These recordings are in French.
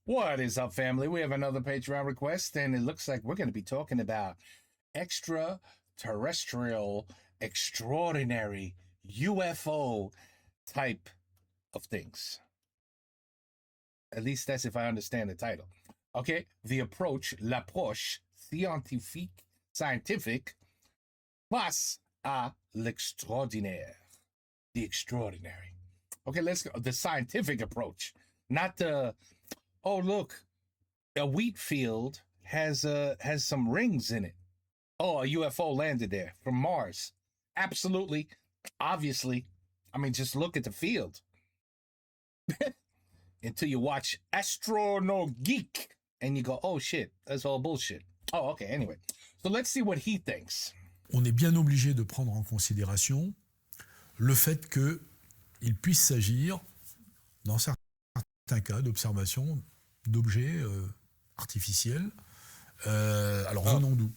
What is up, family? We have another Patreon request, and it looks like we're going to be talking about extraterrestrial, extraordinary UFO type of things. At least that's if I understand the title. Okay, l'approche scientific, face à l'extraordinaire. The extraordinary. Okay, let's go. The scientific approach, not the, oh, look, a wheat field has some rings in it. Oh, a UFO landed there from Mars. Absolutely, obviously. I mean, just look at the field. Until you watch Astrono Geek and you go, oh shit, that's all bullshit. Oh, okay, anyway. So let's see what he thinks. On est bien obligé de prendre en considération le fait qu'il puisse s'agir, dans certains cas, d'observation d'objets artificiels. Alors venons d'où?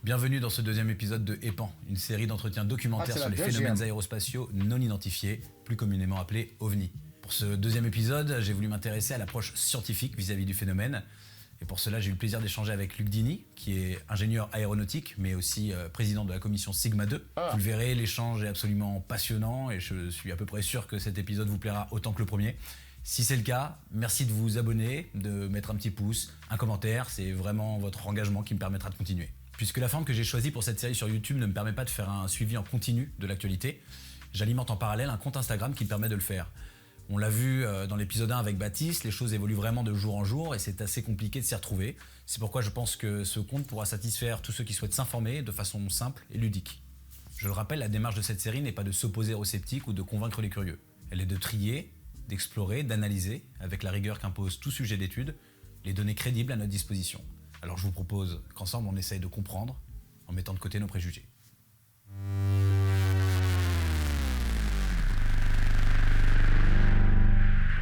Bienvenue dans ce deuxième épisode de EPAN, une série d'entretiens documentaires sur les phénomènes aérospatiaux non identifiés, plus communément appelés OVNI. Pour ce deuxième épisode, j'ai voulu m'intéresser à l'approche scientifique vis-à-vis du phénomène. Et pour cela, j'ai eu le plaisir d'échanger avec Luc Dini, qui est ingénieur aéronautique, mais aussi président de la commission Sigma 2. Vous le verrez, l'échange est absolument passionnant et je suis à peu près sûr que cet épisode vous plaira autant que le premier. Si c'est le cas, merci de vous abonner, de mettre un petit pouce, un commentaire, c'est vraiment votre engagement qui me permettra de continuer. Puisque la forme que j'ai choisie pour cette série sur YouTube ne me permet pas de faire un suivi en continu de l'actualité, j'alimente en parallèle un compte Instagram qui me permet de le faire. On l'a vu dans l'épisode 1 avec Baptiste, les choses évoluent vraiment de jour en jour et c'est assez compliqué de s'y retrouver. C'est pourquoi je pense que ce compte pourra satisfaire tous ceux qui souhaitent s'informer de façon simple et ludique. Je le rappelle, la démarche de cette série n'est pas de s'opposer aux sceptiques ou de convaincre les curieux. Elle est de trier, d'explorer, d'analyser, avec la rigueur qu'impose tout sujet d'étude, les données crédibles à notre disposition. Alors je vous propose qu'ensemble on essaye de comprendre en mettant de côté nos préjugés.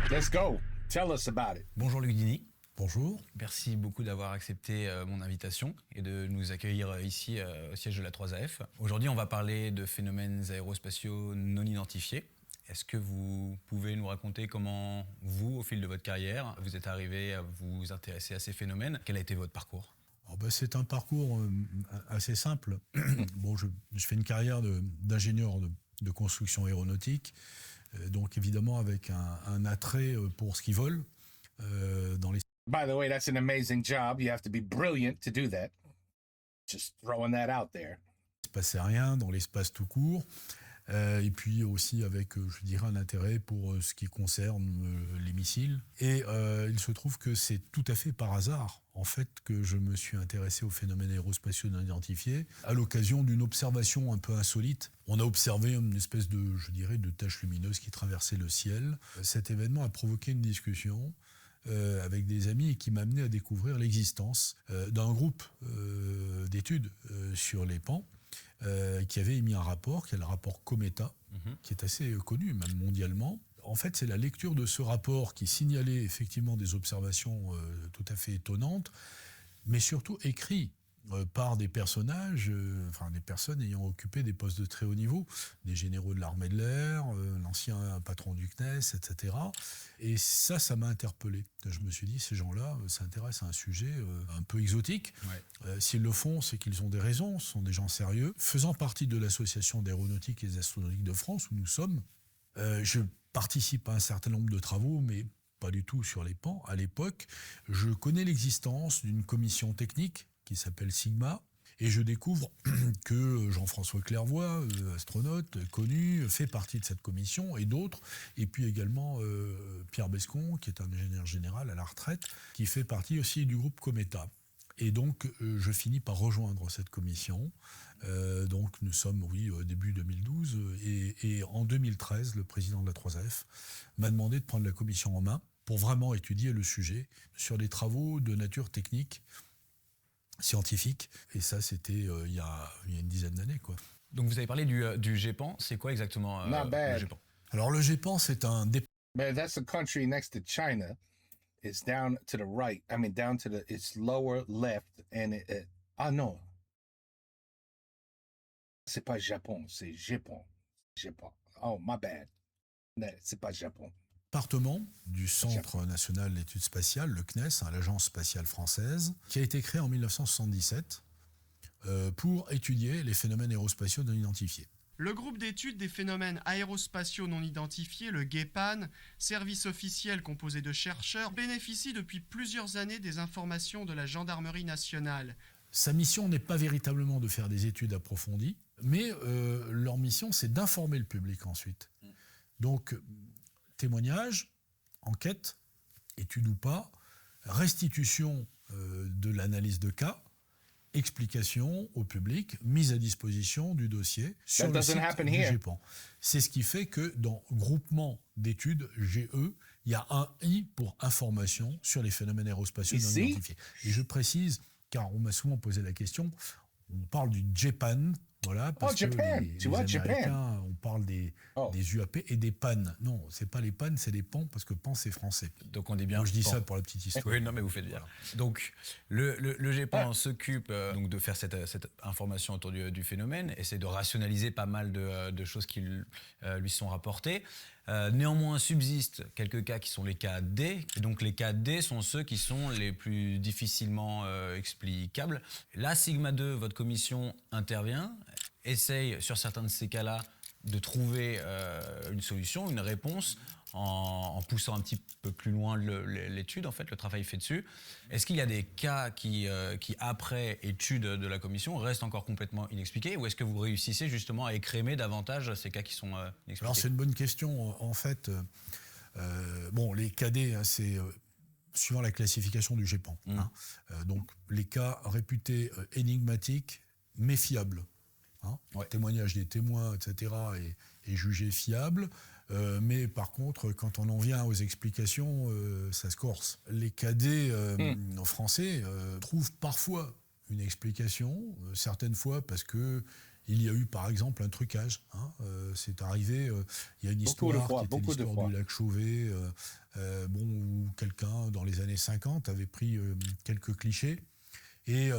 Let's go. Tell us about it. Bonjour Luc Dini. Bonjour. Merci beaucoup d'avoir accepté mon invitation et de nous accueillir ici au siège de la 3AF. Aujourd'hui, on va parler de phénomènes aérospatiaux non identifiés. Est-ce que vous pouvez nous raconter comment vous, au fil de votre carrière, vous êtes arrivé à vous intéresser à ces phénomènes? Quel a été votre parcours? C'est un parcours assez simple. Bon, je fais une carrière d'ingénieur de construction aéronautique, donc évidemment avec un attrait pour ce qui vole dans les... By the way, that's an amazing job. You have to be brilliant to do that. Just throwing that out there. L'espace aérien, dans l'espace tout court. Et puis aussi avec, je dirais, un intérêt pour ce qui concerne les missiles. Et il se trouve que c'est tout à fait par hasard, en fait, que je me suis intéressé aux phénomènes aérospatiaux non identifiés, à l'occasion d'une observation un peu insolite. On a observé une espèce de, je dirais, de tache lumineuse qui traversait le ciel. Cet événement a provoqué une discussion avec des amis et qui m'a amené à découvrir l'existence d'un groupe d'études sur les pans, qui avait émis un rapport, qui est le rapport Cometa, qui est assez connu, même mondialement. En fait, c'est la lecture de ce rapport qui signalait effectivement des observations tout à fait étonnantes, mais surtout écrit par des personnages, des personnes ayant occupé des postes de très haut niveau, des généraux de l'armée de l'air, l'ancien patron du CNES, etc. Et ça m'a interpellé. Je me suis dit, ces gens-là s'intéressent à un sujet un peu exotique. Ouais. S'ils le font, c'est qu'ils ont des raisons, ce sont des gens sérieux. Faisant partie de l'association d'aéronautique et des astronautiques de France, où nous sommes, je participe à un certain nombre de travaux, mais pas du tout sur les pans. À l'époque, je connais l'existence d'une commission technique qui s'appelle Sigma, et je découvre que Jean-François Clairvoy, astronaute connu, fait partie de cette commission, et d'autres, et puis également Pierre Bescon, qui est un ingénieur général à la retraite, qui fait partie aussi du groupe Cometa. Et donc, je finis par rejoindre cette commission. Donc, nous sommes, au début 2012, et en 2013, le président de la 3AF m'a demandé de prendre la commission en main pour vraiment étudier le sujet sur des travaux de nature technique, scientifique, et ça c'était il y a une dizaine d'années, quoi. Donc vous avez parlé du GEPAN, c'est quoi exactement le GEPAN? Alors le GEPAN, c'est un But that's a country next to China. It's down to the right. I mean, down to it's lower left, and non, c'est pas Japon, c'est Japon. Japon. Oh, my bad. C'est pas Japon. département du Centre national d'études spatiales, le CNES, l'Agence spatiale française, qui a été créé en 1977 pour étudier les phénomènes aérospatiaux non identifiés. Le groupe d'études des phénomènes aérospatiaux non identifiés, le GEPAN, service officiel composé de chercheurs, bénéficie depuis plusieurs années des informations de la Gendarmerie nationale. Sa mission n'est pas véritablement de faire des études approfondies, mais leur mission, c'est d'informer le public ensuite. Donc, témoignages, enquête, étude ou pas, restitution de l'analyse de cas, explication au public, mise à disposition du dossier sur le site du GEPAN. C'est ce qui fait que dans groupement d'études GE, il y a un I pour information sur les phénomènes aérospatiaux non identifiés. Et je précise, car on m'a souvent posé la question, on parle du GEPAN, voilà, parce que les Américains, on parle des UAP et des PAN. Non, c'est pas les PAN, c'est les PAN, parce que PAN, c'est français. Donc on dit bien. Moi, je dis ça pour la petite histoire. Oui, non, mais vous faites bien. Donc le GEPAN s'occupe donc de faire cette information autour du phénomène, essaie de rationaliser pas mal de choses qui lui sont rapportées. Néanmoins, subsistent quelques cas qui sont les cas D. Et donc, les cas D sont ceux qui sont les plus difficilement explicables. Là, Sigma 2, votre commission intervient, essaye sur certains de ces cas-là de trouver une solution, une réponse, en poussant un petit peu plus loin l'étude, en fait, le travail fait dessus. Est-ce qu'il y a des cas qui après étude de la commission, restent encore complètement inexpliqués, ou est-ce que vous réussissez justement à écrémer davantage ces cas qui sont inexpliqués? Alors, c'est une bonne question. En fait, les KD, c'est suivant la classification du GEPAN. Donc, les cas réputés énigmatiques, mais fiables. Témoignage des témoins, etc., est jugé fiable. Mais par contre, quand on en vient aux explications, ça se corse. Les KD français trouvent parfois une explication, certaines fois parce que il y a eu par exemple un trucage. C'est arrivé, il y a une histoire qui était l'histoire du lac Chauvet, où quelqu'un dans les années 50 avait pris quelques clichés et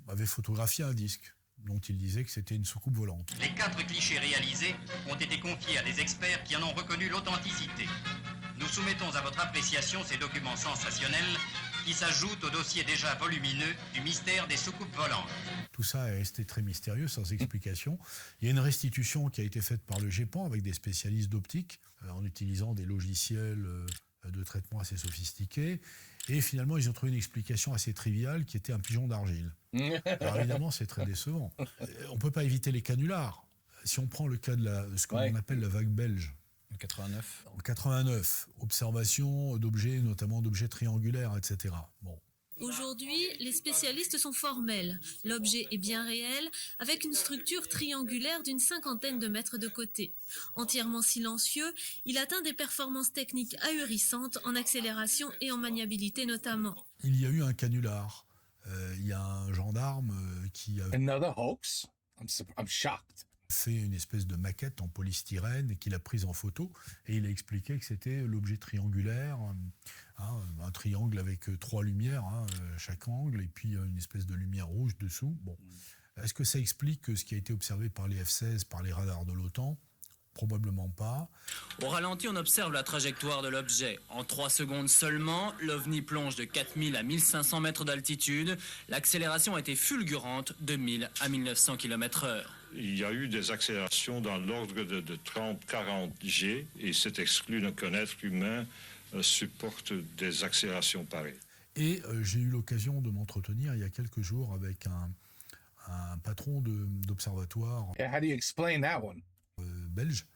avait photographié un disque dont il disait que c'était une soucoupe volante. Les 4 clichés réalisés ont été confiés à des experts qui en ont reconnu l'authenticité. Nous soumettons à votre appréciation ces documents sensationnels qui s'ajoutent au dossier déjà volumineux du mystère des soucoupes volantes. Tout ça est resté très mystérieux, sans explication. Il y a une restitution qui a été faite par le GEPAN avec des spécialistes d'optique, en utilisant des logiciels de traitement assez sophistiqués. Et finalement, ils ont trouvé une explication assez triviale qui était un pigeon d'argile. Alors évidemment, c'est très décevant. On ne peut pas éviter les canulars. Si on prend le cas de ce qu'on appelle la vague belge. En 89. En 89, observation d'objets, notamment d'objets triangulaires, etc. Bon. Aujourd'hui, les spécialistes sont formels. L'objet est bien réel, avec une structure triangulaire d'une 50aine de mètres de côté. Entièrement silencieux, il atteint des performances techniques ahurissantes en accélération et en maniabilité notamment. Il y a eu un canular. Il y a un gendarme qui a Another hoax? I'm shocked. fait une espèce de maquette en polystyrène et qu'il a prise en photo, et il a expliqué que c'était l'objet triangulaire, un triangle avec 3 lumières, chaque angle, et puis une espèce de lumière rouge dessous. Bon. Est-ce que ça explique ce qui a été observé par les F-16, par les radars de l'OTAN ? Probablement pas. Au ralenti, on observe la trajectoire de l'objet. En 3 secondes seulement, l'OVNI plonge de 4000 à 1500 mètres d'altitude. L'accélération a été fulgurante de 1000 à 1900 km/h. Il y a eu des accélérations dans l'ordre de 30-40 G, et c'est exclu qu'un être humain supporte des accélérations pareilles. Et j'ai eu l'occasion de m'entretenir il y a quelques jours avec un patron d'observatoire How do you explain that one? belge,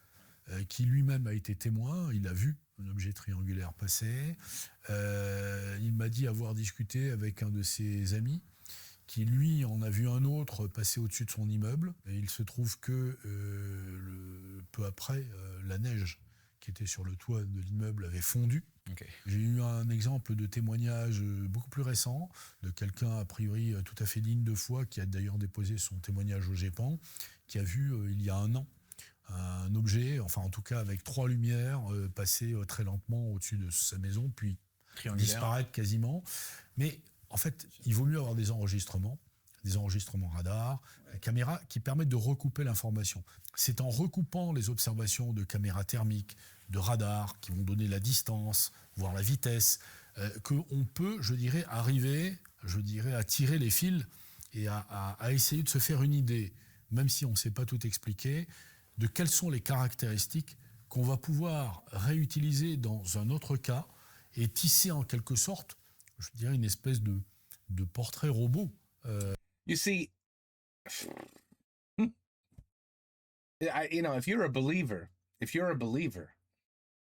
qui lui-même a été témoin. Il a vu un objet triangulaire passer. Il m'a dit avoir discuté avec un de ses amis qui, lui, en a vu un autre passer au-dessus de son immeuble. Et il se trouve que peu après, la neige qui était sur le toit de l'immeuble avait fondu. Okay. J'ai eu un exemple de témoignage beaucoup plus récent de quelqu'un a priori tout à fait digne de foi, qui a d'ailleurs déposé son témoignage au GEPAN, qui a vu il y a un an un objet, enfin en tout cas avec 3 lumières, passer très lentement au-dessus de sa maison, puis disparaître quasiment. Mais en fait, il vaut mieux avoir des enregistrements. des enregistrements radar, des caméras qui permettent de recouper l'information. C'est en recoupant les observations de caméras thermiques, de radars, qui vont donner la distance, voire la vitesse, qu'on peut, je dirais, arriver, à tirer les fils et à essayer de se faire une idée, même si on ne sait pas tout expliquer, de quelles sont les caractéristiques qu'on va pouvoir réutiliser dans un autre cas et tisser en quelque sorte, je dirais, une espèce de portrait robot. You see, if you're a believer,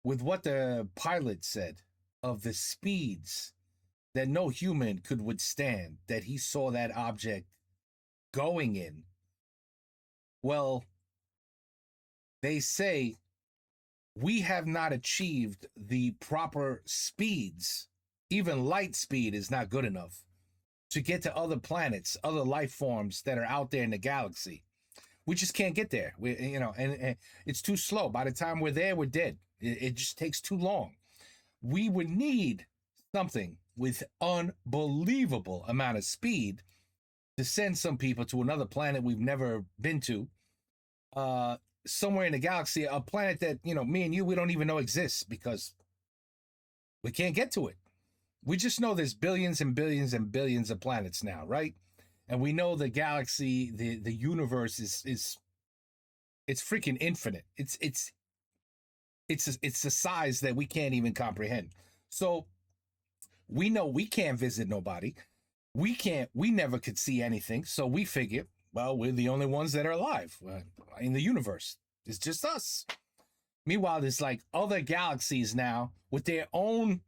with what the pilot said of the speeds that no human could withstand, that he saw that object going in, well, they say we have not achieved the proper speeds. Even light speed is not good enough to get to other planets, other life forms that are out there in the galaxy. We just can't get there. And it's too slow. By the time we're there, we're dead. It just takes too long. We would need something with unbelievable amount of speed to send some people to another planet we've never been to, somewhere in the galaxy, a planet that, me and you, we don't even know exists because we can't get to it. We just know there's billions and billions and billions of planets now, right? And we know the galaxy, the universe is freaking infinite. It's a size that we can't even comprehend. So we know we can't visit nobody. We never could see anything. So we figure, well, we're the only ones that are alive in the universe. It's just us. Meanwhile, there's like other galaxies now with their own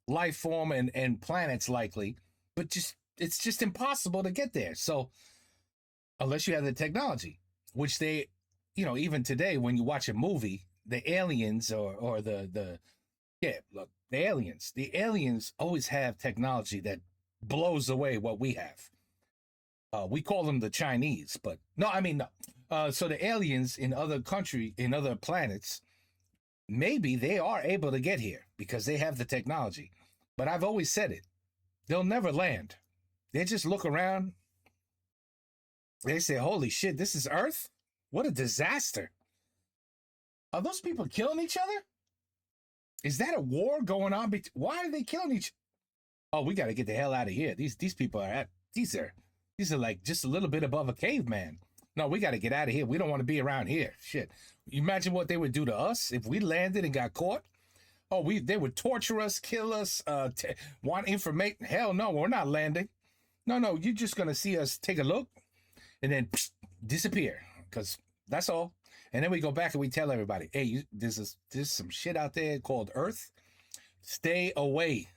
life form and planets likely, but it's just impossible to get there. So unless you have the technology, which they, even today when you watch a movie, the aliens or the aliens always have technology that blows away what we have. We call them the Chinese, but no. So the aliens in other planets, maybe they are able to get here because they have the technology. But I've always said it. They'll never land. They just look around. They say, holy shit, this is Earth? What a disaster. Are those people killing each other? Is that a war going on? Why are they killing each other? Oh, we got to get the hell out of here. These people these are like just a little bit above a caveman. No, we got to get out of here. We don't want to be around here. Shit. You imagine what they would do to us if we landed and got caught? Oh, they would torture us, kill us, want information. Hell no, we're not landing. No, you're just going to see us take a look and then disappear because that's all. And then we go back and we tell everybody, hey, there's some shit out there called Earth. Stay away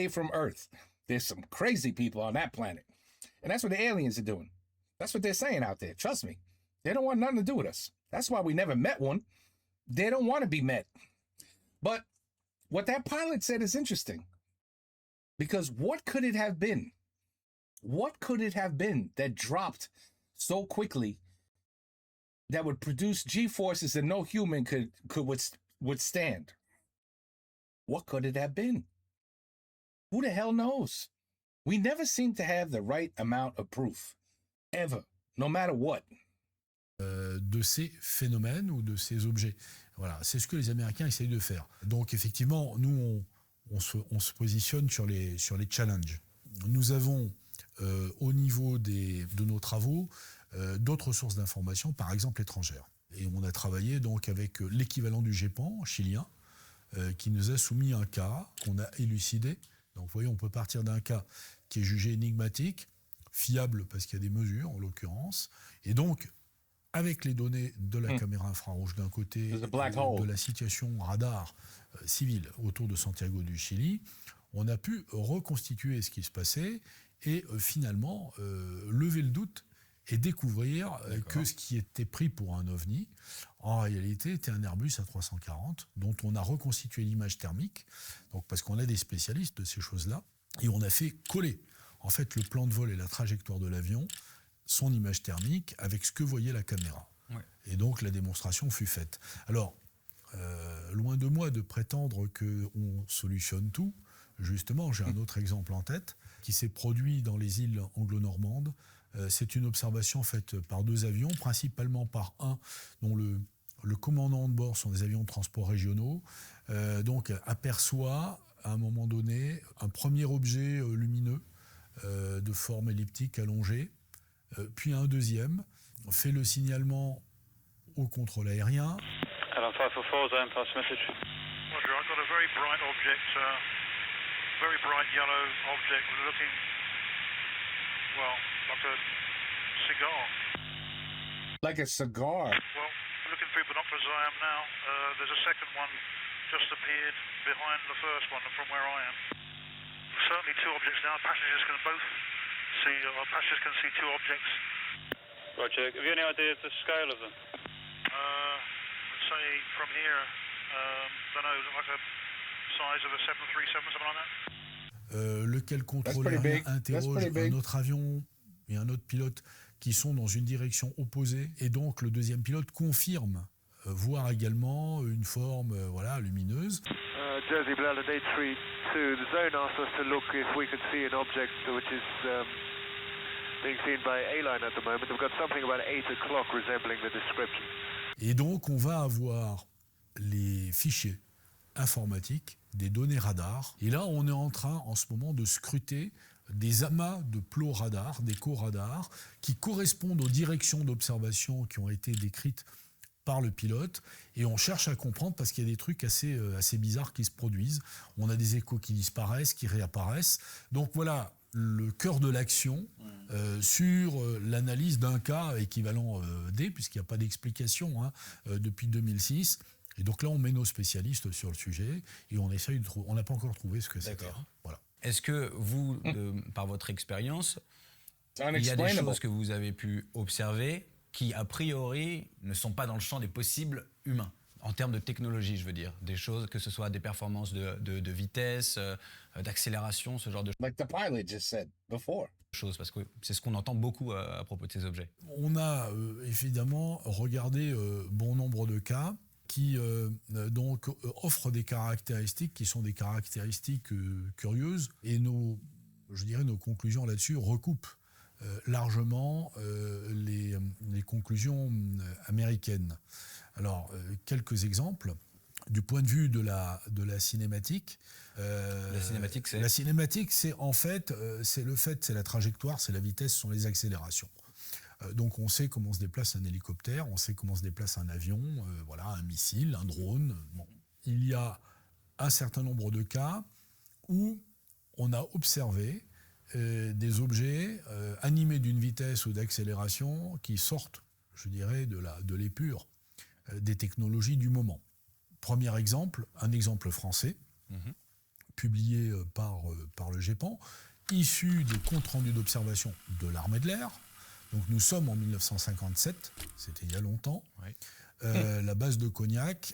from Earth. There's some crazy people on that planet. And that's what the aliens are doing. That's what they're saying out there. Trust me. They don't want nothing to do with us. That's why we never met one. They don't want to be met. But what that pilot said is interesting. Because what could it have been? What could it have been that dropped so quickly that would produce G-forces that no human could withstand? What could it have been? Who the hell knows? We never seem to have the right amount of proof. Ever. No matter what. De ces phénomènes ou de ces objets. Voilà, c'est ce que les Américains essayent de faire. Donc effectivement, nous, on se positionne sur les challenges. Nous avons, au niveau de nos travaux, d'autres sources d'informations, par exemple étrangères. Et on a travaillé donc avec l'équivalent du GEPAN chilien, qui nous a soumis un cas qu'on a élucidé. Donc vous voyez, on peut partir d'un cas qui est jugé énigmatique, fiable parce qu'il y a des mesures en l'occurrence, et donc avec les données de la caméra infrarouge d'un côté, de la situation radar civile autour de Santiago du Chili, on a pu reconstituer ce qui se passait et finalement lever le doute et découvrir que ce qui était pris pour un ovni, en réalité, était un Airbus A340 dont on a reconstitué l'image thermique, donc parce qu'on a des spécialistes de ces choses-là, et on a fait coller en fait le plan de vol et la trajectoire de l'avion, son image thermique avec ce que voyait la caméra. Ouais. Et donc la démonstration fut faite. Alors, loin de moi de prétendre qu'on solutionne tout, justement, j'ai un autre exemple en tête qui s'est produit dans les îles anglo-normandes. C'est une observation faite par 2 avions, principalement par un dont le commandant de bord sont des avions de transport régionaux. Donc aperçoit à un moment donné un premier objet lumineux de forme elliptique allongée, puis un deuxième, fait le signalement au contrôle aérien. Alan 544, zone pass message. Roger, I've got a very bright object, very bright yellow object looking, well, like a cigar. Like a cigar. Well, looking through binoculars as I am now, there's a second one just appeared behind the first one from where I am. Certainly 2 objects now. Passengers can see 2 objects. Roger, have you any idea of the scale of them? Let's say from here, don't know, like a size of a 737 or something like that. Lequel contrôle aérien interroge un autre avion et un autre pilote qui sont dans une direction opposée, et donc le deuxième pilote confirme voir également une forme lumineuse. Jersey Bell 832, the zone asked us to look if we could see an object which is being seen by A-Line at the moment. We've got something about 8 o'clock resembling the description. Et donc on va avoir les fichiers informatiques des données radar. Et là, on est en train, en ce moment, de scruter des amas de plots radar, d'échos radar, qui correspondent aux directions d'observation qui ont été décrites par le pilote. Et on cherche à comprendre parce qu'il y a des trucs assez bizarres qui se produisent. On a des échos qui disparaissent, qui réapparaissent. Donc voilà le cœur de l'action sur l'analyse d'un cas équivalent D, puisqu'il n'y a pas d'explication depuis 2006. Et donc là, on met nos spécialistes sur le sujet et on essaye de trouver. On n'a pas encore trouvé ce que c'était. Voilà. Est-ce que vous, par votre expérience, il y a des choses que vous avez pu observer qui, a priori, ne sont pas dans le champ des possibles humains, en termes de technologie, je veux dire. Des choses, que ce soit des performances de vitesse, d'accélération, ce genre de choses. Like the pilot just said before. Parce que c'est ce qu'on entend beaucoup à propos de ces objets. On a évidemment regardé bon nombre de cas qui donc offrent des caractéristiques qui sont des caractéristiques curieuses, et nos conclusions là-dessus recoupent largement les conclusions américaines. Alors, quelques exemples. Du point de vue de la cinématique, la cinématique, c'est en fait, c'est la trajectoire, c'est la vitesse, ce sont les accélérations. Donc on sait comment se déplace un hélicoptère, on sait comment se déplace un avion, un missile, un drone. Bon. Il y a un certain nombre de cas où on a observé des objets animés d'une vitesse ou d'accélération qui sortent, je dirais, de l'épure des technologies du moment. Premier exemple, un exemple français, publié par le GEPAN, issu des comptes rendus d'observation de l'armée de l'air. Donc nous sommes en 1957, c'était il y a longtemps. Oui. La base de Cognac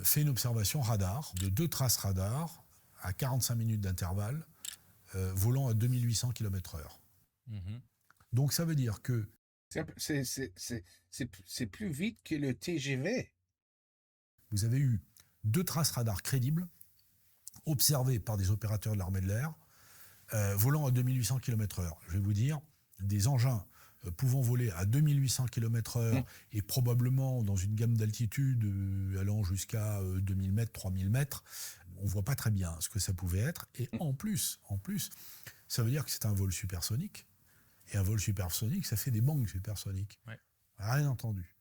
fait une observation radar de 2 traces radar à 45 minutes d'intervalle, volant à 2800 km/h. Donc ça veut dire que... C'est plus vite que le TGV. Vous avez eu 2 traces radar crédibles, observées par des opérateurs de l'armée de l'air, volant à 2800 km/h. Je vais vous dire, des engins pouvant voler à 2800 km/h et probablement dans une gamme d'altitude allant jusqu'à 2000 mètres, 3000 mètres, on ne voit pas très bien ce que ça pouvait être. Et en plus, ça veut dire que c'est un vol supersonique. Et un vol supersonique, ça fait des bangs supersoniques. Ouais. Rien entendu.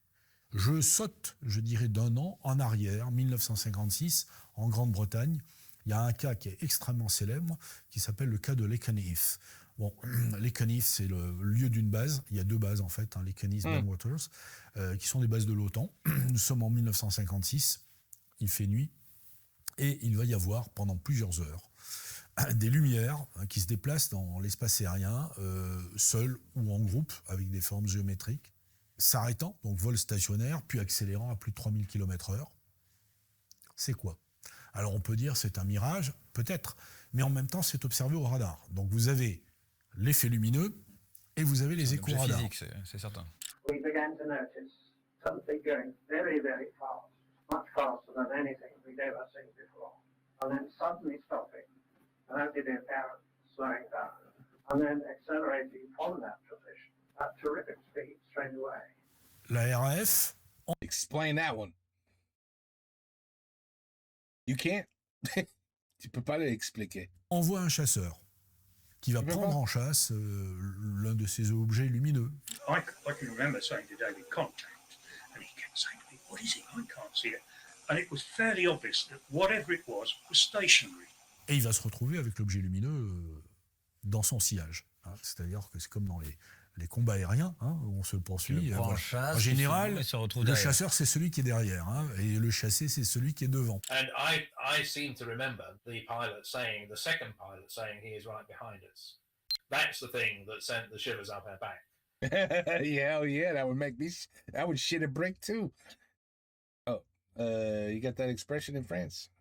Je saute, je dirais, d'un an en arrière, 1956, en Grande-Bretagne. Il y a un cas qui est extrêmement célèbre, qui s'appelle le cas de Lakenheath. Bon, Lakenheath, c'est le lieu d'une base. Il y a 2 bases, en fait, Lakenheath et Bentwaters, qui sont des bases de l'OTAN. Nous sommes en 1956, il fait nuit, et il va y avoir, pendant plusieurs heures, des lumières qui se déplacent dans l'espace aérien, seules ou en groupe, avec des formes géométriques, s'arrêtant, donc vol stationnaire, puis accélérant à plus de 3000 km/h. C'est quoi ? Alors on peut dire c'est un mirage, peut-être, mais en même temps c'est observé au radar. Donc vous avez l'effet lumineux et vous avez les échos radar. Physique, c'est certain. We began to notice something going very, very fast, much faster than anything we'd ever seen before. and then suddenly stopping, and only the apparent slowing down, and then accelerating from that position at terrific speed straight away. La RAF... Explain that one. You can't. Tu peux pas l'expliquer. envoie un chasseur qui va prendre en chasse l'un de ces objets lumineux. I can remember saying to David, contact, and he kept saying to me, what is it? I can't see it. And it was fairly obvious that whatever it was stationary. Et il va se retrouver avec l'objet lumineux dans son sillage. Hein. C'est-à-dire que c'est comme dans les combats aériens, hein, où on se poursuit. En général, le chasseur, c'est celui qui est derrière, hein, et le chassé, c'est celui qui est devant. And I seem to remember the second pilot saying he is right behind us. That's the thing that sent the shivers up our back. Yeah, that would shit a brick too. Oh, you got that expression in France?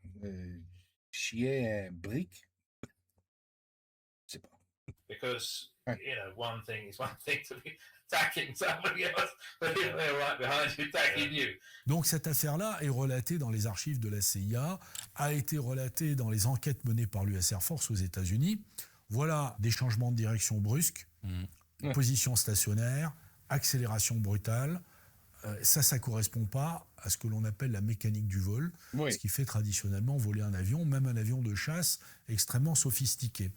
Chier un brick? Je sais pas. Because, one thing is one thing to be attacking somebody else, but if they're right behind you, attacking you. Donc cette affaire-là est relatée dans les archives de la CIA, a été relatée dans les enquêtes menées par l'US Air Force aux États-Unis. Voilà des changements de direction brusques, position stationnaire, accélération brutale. Ça correspond pas à ce que l'on appelle la mécanique du vol, ce qui fait traditionnellement voler un avion, même un avion de chasse extrêmement sophistiqué.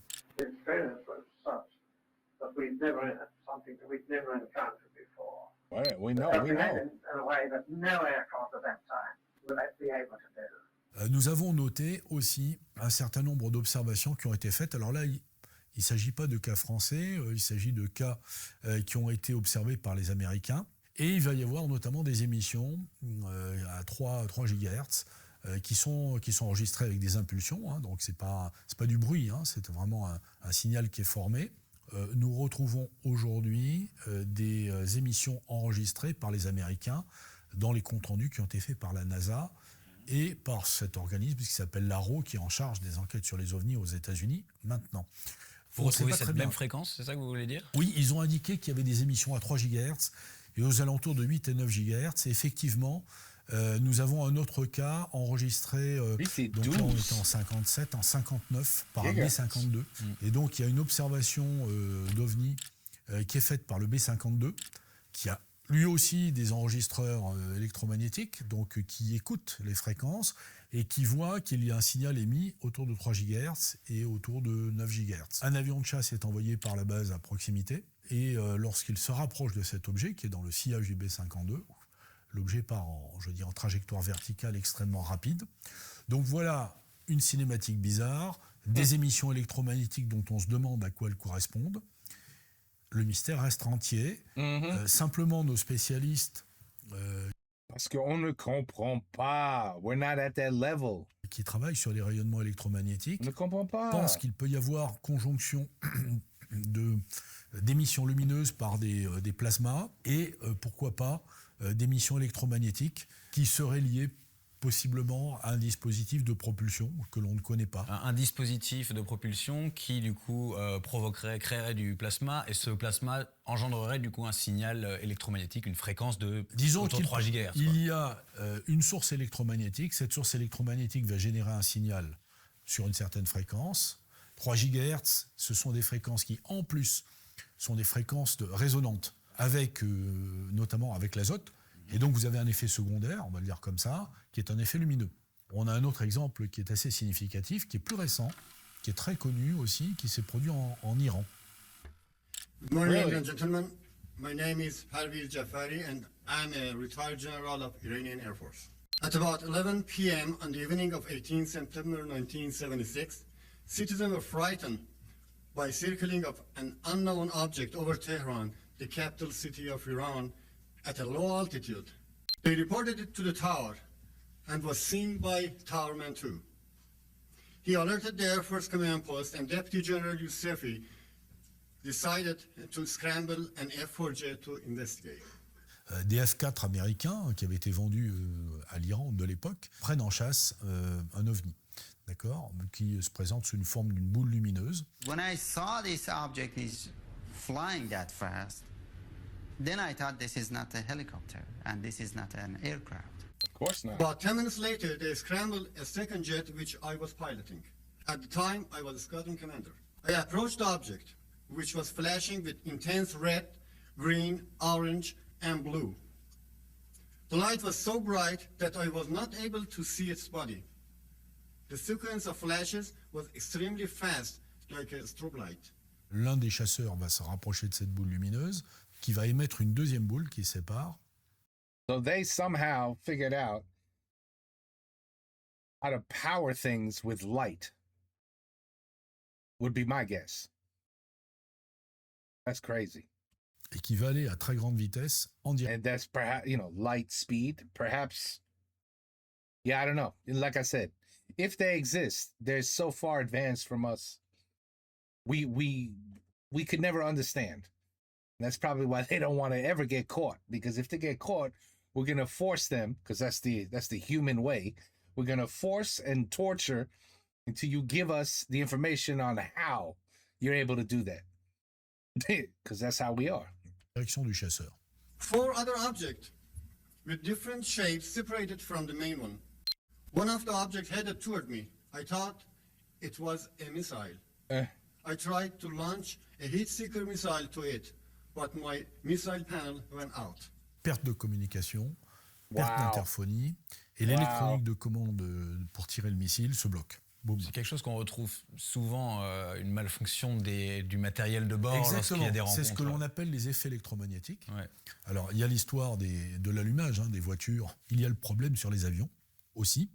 Nous avons noté aussi un certain nombre d'observations qui ont été faites. Alors là, il ne s'agit pas de cas français, il s'agit de cas qui ont été observés par les Américains. Et il va y avoir notamment des émissions à 3 GHz qui sont enregistrées avec des impulsions. Hein, donc c'est pas du bruit, hein, c'est vraiment un signal qui est formé. Nous retrouvons aujourd'hui des émissions enregistrées par les Américains dans les comptes rendus qui ont été faits par la NASA et par cet organisme qui s'appelle l'ARO, qui est en charge des enquêtes sur les ovnis aux États-Unis maintenant. Vous retrouvez cette même fréquence, c'est ça que vous voulez dire? Oui, ils ont indiqué qu'il y avait des émissions à 3 GHz et aux alentours de 8 et 9 GHz. Et effectivement, nous avons un autre cas enregistré, donc là on était en 57, en 59 par un B-52. Et donc il y a une observation d'OVNI qui est faite par le B-52, qui a lui aussi des enregistreurs électromagnétiques, donc qui écoutent les fréquences et qui voit qu'il y a un signal émis autour de 3 GHz et autour de 9 GHz. Un avion de chasse est envoyé par la base à proximité et lorsqu'il se rapproche de cet objet, qui est dans le sillage du B-52, l'objet part en trajectoire verticale extrêmement rapide. Donc voilà une cinématique bizarre, des émissions électromagnétiques dont on se demande à quoi elles correspondent. Le mystère reste entier. Simplement, nos spécialistes... parce qu'on ne comprend pas. We're not at that level. Qui travaillent sur les rayonnements électromagnétiques. On ne comprend pas. Pensent qu'il peut y avoir conjonction d'émissions lumineuses par des plasmas et pourquoi pas d'émissions électromagnétiques qui seraient liées possiblement à un dispositif de propulsion que l'on ne connaît pas. Un dispositif de propulsion qui du coup créerait du plasma et ce plasma engendrerait du coup un signal électromagnétique, une fréquence de autour de 3 GHz. Il y a une source électromagnétique, cette source électromagnétique va générer un signal sur une certaine fréquence. 3 GHz, ce sont des fréquences qui en plus sont des fréquences résonantes avec notamment avec l'azote. Et donc vous avez un effet secondaire, on va le dire comme ça, qui est un effet lumineux. On a un autre exemple qui est assez significatif, qui est plus récent, qui est très connu aussi, qui s'est produit en Iran. Good morning, ladies and gentlemen. My name is Parviz Jafari and I'm a retired general of Iranian Air Force. At about 11 p.m. on the evening of 18 September 1976, citizens were frightened by circling of an unknown object over Tehran, the capital city of Iran, at a low altitude. They reported it to the tower and was seen by Towerman 2. He alerted the Air Force Command Post and Deputy General Yousefi decided to scramble an F-4J to investigate. Des F-4 américains qui avaient été vendus à l'Iran de l'époque prennent en chasse un ovni, d'accord, qui se présente sous une forme d'une boule lumineuse. When I saw this object is flying that fast, then I thought this is not a helicopter and this is not an aircraft. course not. About 10 minutes later, they scrambled a second jet which I was piloting. At the time, I was a squadron commander. I approached the object, which was flashing with intense red, green, orange, and blue. The light was so bright that I was not able to see its body. The sequence of flashes was extremely fast, like a strobe light. L'un des chasseurs va se rapprocher de cette boule lumineuse, qui va émettre une deuxième boule qui sépare. So they somehow figured out how to power things with light. Would be my guess. That's crazy. Et qui va aller à très grande vitesse en direct. And that's perhaps, light speed. Perhaps, I don't know. Like I said, if they exist, they're so far advanced from us. We could never understand. And that's probably why they don't want to ever get caught. Because if they get caught, we're gonna force them, because that's the human way. We're gonna force and torture until you give us the information on how you're able to do that. Because that's how we are. Direction du chasseur. 4 other objects with different shapes separated from the main one. One of the objects headed toward me. I thought it was a missile. I tried to launch a heat-seeker missile to it, but my missile panel went out. Perte de communication, perte d'interphonie, et l'électronique de commande pour tirer le missile se bloque. Boum. C'est quelque chose qu'on retrouve souvent, une malfonction du matériel de bord. Exactement, lorsqu'il y a des rencontres. c'est ce que l'on appelle les effets électromagnétiques. Ouais. Alors, il y a l'histoire de l'allumage des voitures, il y a le problème sur les avions aussi,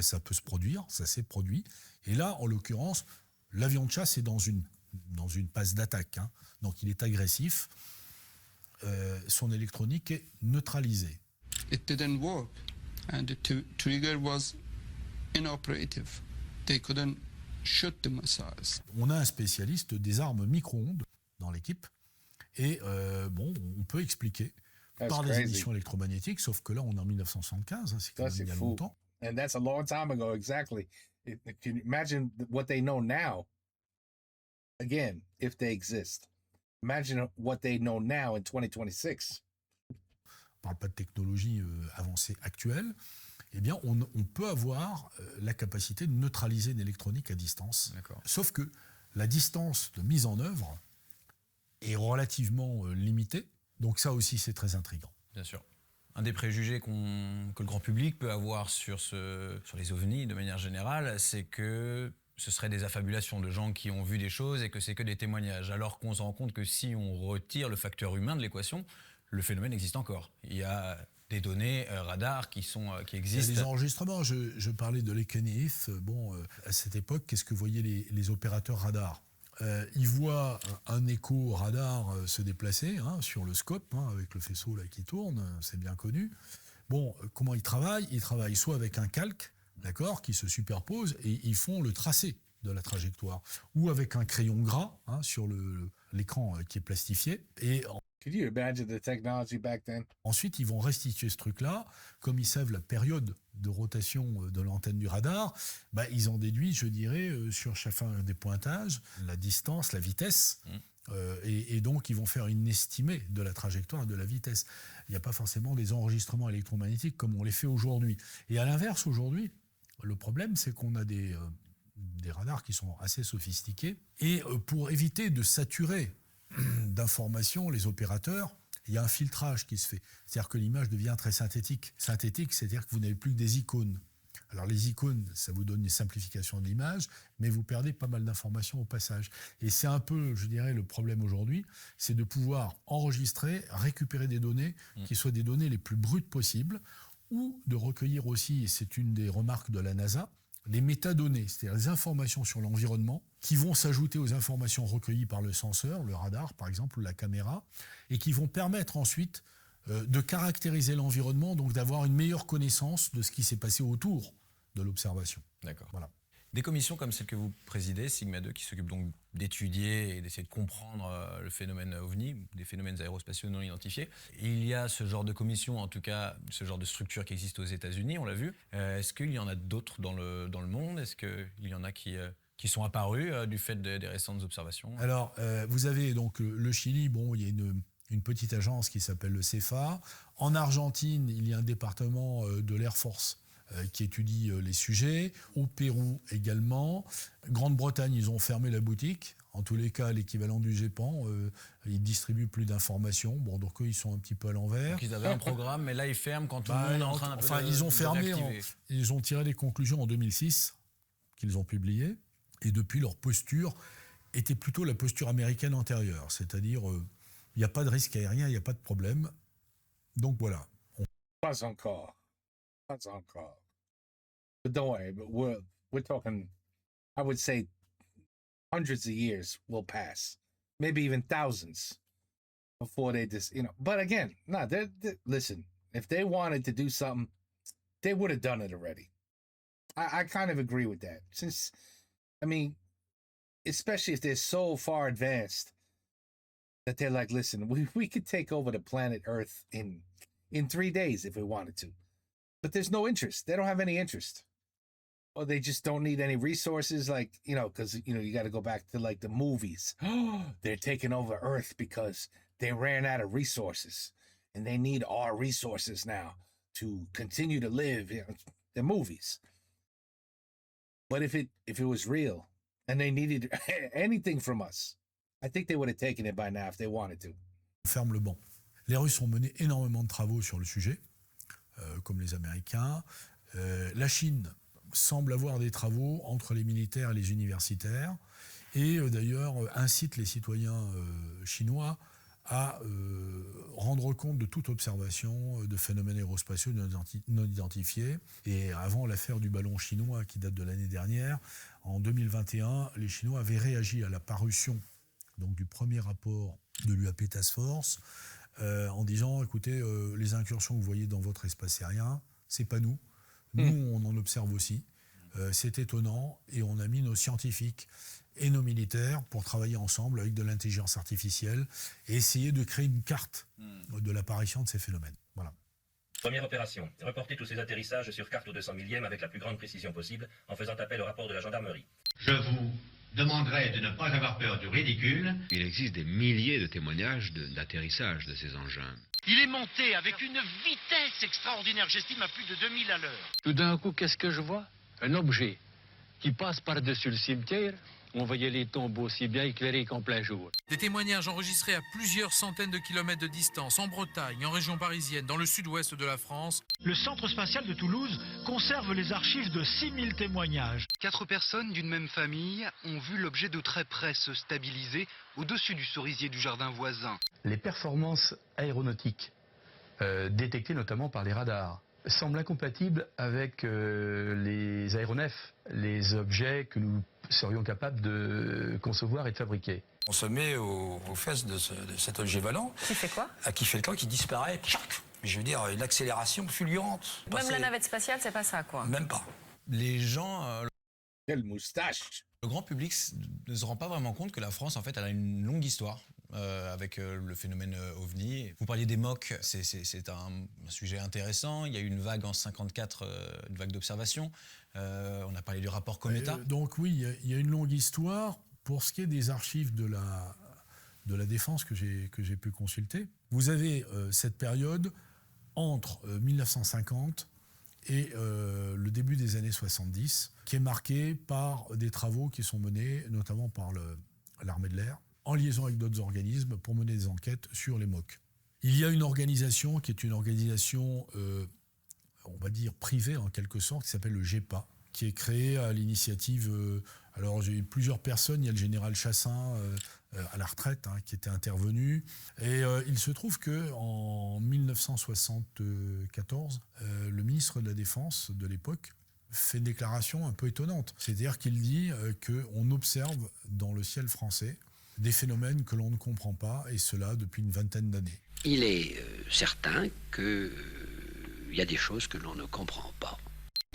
ça peut se produire, ça s'est produit. Et là, en l'occurrence, l'avion de chasse est dans une passe d'attaque, donc il est agressif, son électronique est neutralisée. It didn't work, and the trigger was inoperative. They couldn't shoot the missiles. On a un spécialiste des armes micro-ondes dans l'équipe, et on peut expliquer par des émissions électromagnétiques, sauf que là, on est en 1975, c'est quand même il y a longtemps. And that's a long time ago, exactly. Can you imagine what they know now? Again, if they exist. Imagine what they know now in 2026. On ne parle pas de technologie avancée actuelle. Eh bien, on peut avoir la capacité de neutraliser une électronique à distance. Sauf que la distance de mise en œuvre est relativement limitée. Donc ça aussi, c'est très intriguant. Bien sûr. Un des préjugés que le grand public peut avoir sur les ovnis de manière générale, c'est que ce serait des affabulations de gens qui ont vu des choses et que c'est que des témoignages. Alors qu'on se rend compte que si on retire le facteur humain de l'équation, le phénomène existe encore. Il y a des données radars qui existent. Il y a des enregistrements. Je parlais de l'Ekenith. À cette époque, qu'est-ce que voyaient les opérateurs radars ? Ils voient un écho radar se déplacer sur le scope, avec le faisceau là qui tourne, c'est bien connu. Comment ils travaillent ? Ils travaillent soit avec un calque, d'accord, qui se superpose, et ils font le tracé de la trajectoire, ou avec un crayon gras sur l'écran qui est plastifié. Et Could you imagine the technology back then? Ensuite, ils vont restituer ce truc-là. Comme ils savent la période de rotation de l'antenne du radar, ils en déduisent, je dirais, sur chacun des pointages, la distance, la vitesse. Et donc, ils vont faire une estimée de la trajectoire et de la vitesse. Il n'y a pas forcément des enregistrements électromagnétiques comme on les fait aujourd'hui. Et à l'inverse, aujourd'hui, le problème, c'est qu'on a des radars qui sont assez sophistiqués. Et pour éviter de saturer d'informations les opérateurs, il y a un filtrage qui se fait. C'est-à-dire que l'image devient très synthétique. Synthétique, c'est-à-dire que vous n'avez plus que des icônes. Alors les icônes, ça vous donne une simplification de l'image, mais vous perdez pas mal d'informations au passage. Et c'est un peu, je dirais, le problème aujourd'hui, c'est de pouvoir enregistrer, récupérer des données qui soient des données les plus brutes possibles, ou de recueillir aussi, et c'est une des remarques de la NASA, les métadonnées, c'est-à-dire les informations sur l'environnement qui vont s'ajouter aux informations recueillies par le senseur, le radar par exemple, ou la caméra, et qui vont permettre ensuite de caractériser l'environnement, donc d'avoir une meilleure connaissance de ce qui s'est passé autour de l'observation. D'accord. Voilà. Des commissions comme celle que vous présidez, Sigma 2, qui s'occupe donc d'étudier et d'essayer de comprendre le phénomène OVNI, des phénomènes aérospatiaux non identifiés. Il y a ce genre de commission, en tout cas ce genre de structure qui existe aux États-Unis, on l'a vu. Est-ce qu'il y en a d'autres dans le monde ? Est-ce qu'il y en a qui sont apparus du fait des récentes observations ? Alors, vous avez donc le Chili, il y a une petite agence qui s'appelle le CEFA. En Argentine, il y a un département de l'Air Force qui étudie les sujets. Au Pérou également. Grande-Bretagne, ils ont fermé la boutique. En tous les cas, l'équivalent du GEPAN, ils distribuent plus d'informations. Bon, donc eux, ils sont un petit peu à l'envers. Donc ils avaient un programme, mais là, ils ferment quand tout le monde est en train d'un peu ils ont fermé. réactiver. Ils ont tiré les conclusions en 2006 qu'ils ont publiées. Et depuis, leur posture était plutôt la posture américaine antérieure. C'est-à-dire, il n'y a pas de risque aérien, il n'y a pas de problème. Donc voilà. Pas encore. Pas encore. But don't worry, but we're talking, I would say, hundreds of years will pass, maybe even thousands, before they just, But again, listen, if they wanted to do something, they would have done it already. I kind of agree with that. Since, especially if they're so far advanced that they're like, listen, we could take over the planet Earth in 3 days if we wanted to. But there's no interest. They don't have any interest. Or they just don't need any resources, because, you got to go back to, the movies. They're taking over Earth because they ran out of resources. And they need our resources now to continue to live. The movies. But if it was real and they needed anything from us, I think they would have taken it by now if they wanted to. On ferme le banc. Les Russes ont mené énormément de travaux sur le sujet, comme les Américains. La Chine semble avoir des travaux entre les militaires et les universitaires, et d'ailleurs incite les citoyens chinois à rendre compte de toute observation de phénomènes aérospatiaux non identifiés. Et avant l'affaire du ballon chinois qui date de l'année dernière, en 2021, les Chinois avaient réagi à la parution donc, du premier rapport de l'UAP Task Force en disant, écoutez, les incursions que vous voyez dans votre espace aérien, c'est pas nous. Nous, on en observe aussi. C'est étonnant. Et on a mis nos scientifiques et nos militaires pour travailler ensemble avec de l'intelligence artificielle et essayer de créer une carte de l'apparition de ces phénomènes. Voilà. Première opération, reporter tous ces atterrissages sur carte au 200 millième avec la plus grande précision possible en faisant appel au rapport de la gendarmerie. Je vous demanderai de ne pas avoir peur du ridicule. Il existe des milliers de témoignages d'atterrissage de ces engins. Il est monté avec une vitesse extraordinaire, j'estime à plus de 2000 à l'heure. Tout d'un coup, qu'est-ce que je vois? Un objet qui passe par-dessus le cimetière. On voyait les tombeaux aussi bien éclairés qu'en plein jour. Des témoignages enregistrés à plusieurs centaines de kilomètres de distance, en Bretagne, en région parisienne, dans le sud-ouest de la France. Le centre spatial de Toulouse conserve les archives de 6000 témoignages. 4 personnes d'une même famille ont vu l'objet de très près se stabiliser au-dessus du cerisier du jardin voisin. Les performances aéronautiques, détectées notamment par les radars, semblent incompatibles avec les aéronefs, les objets que nous serions capables de concevoir et de fabriquer. On se met aux fesses de cet objet volant. Qui fait quoi? Qui fait le temps, qui disparaît. Je veux dire, une accélération fulgurante. Même la navette spatiale, c'est pas ça, quoi. Même pas. Les gens... Quelle moustache! Le grand public ne se rend pas vraiment compte que la France, en fait, elle a une longue histoire avec le phénomène OVNI. Vous parliez des MOC, c'est un sujet intéressant. Il y a eu une vague en 54, une vague d'observation. On a parlé du rapport Cometa. Donc oui, il y a une longue histoire. Pour ce qui est des archives de la défense que j'ai pu consulter, vous avez cette période entre 1950 et le début des années 70, qui est marquée par des travaux qui sont menés, notamment par l'armée de l'air, en liaison avec d'autres organismes pour mener des enquêtes sur les MOC. Il y a une organisation qui est une organisation, on va dire, privée en quelque sorte, qui s'appelle le GEPA, qui est créée à l'initiative... alors j'ai eu plusieurs personnes, il y a le général Chassin à la retraite qui était intervenu. Et il se trouve qu'en 1974, le ministre de la Défense de l'époque fait une déclaration un peu étonnante. C'est-à-dire qu'il dit qu'on observe dans le ciel français des phénomènes que l'on ne comprend pas, et cela depuis une vingtaine d'années. Il est certain qu'il y a des choses que l'on ne comprend pas.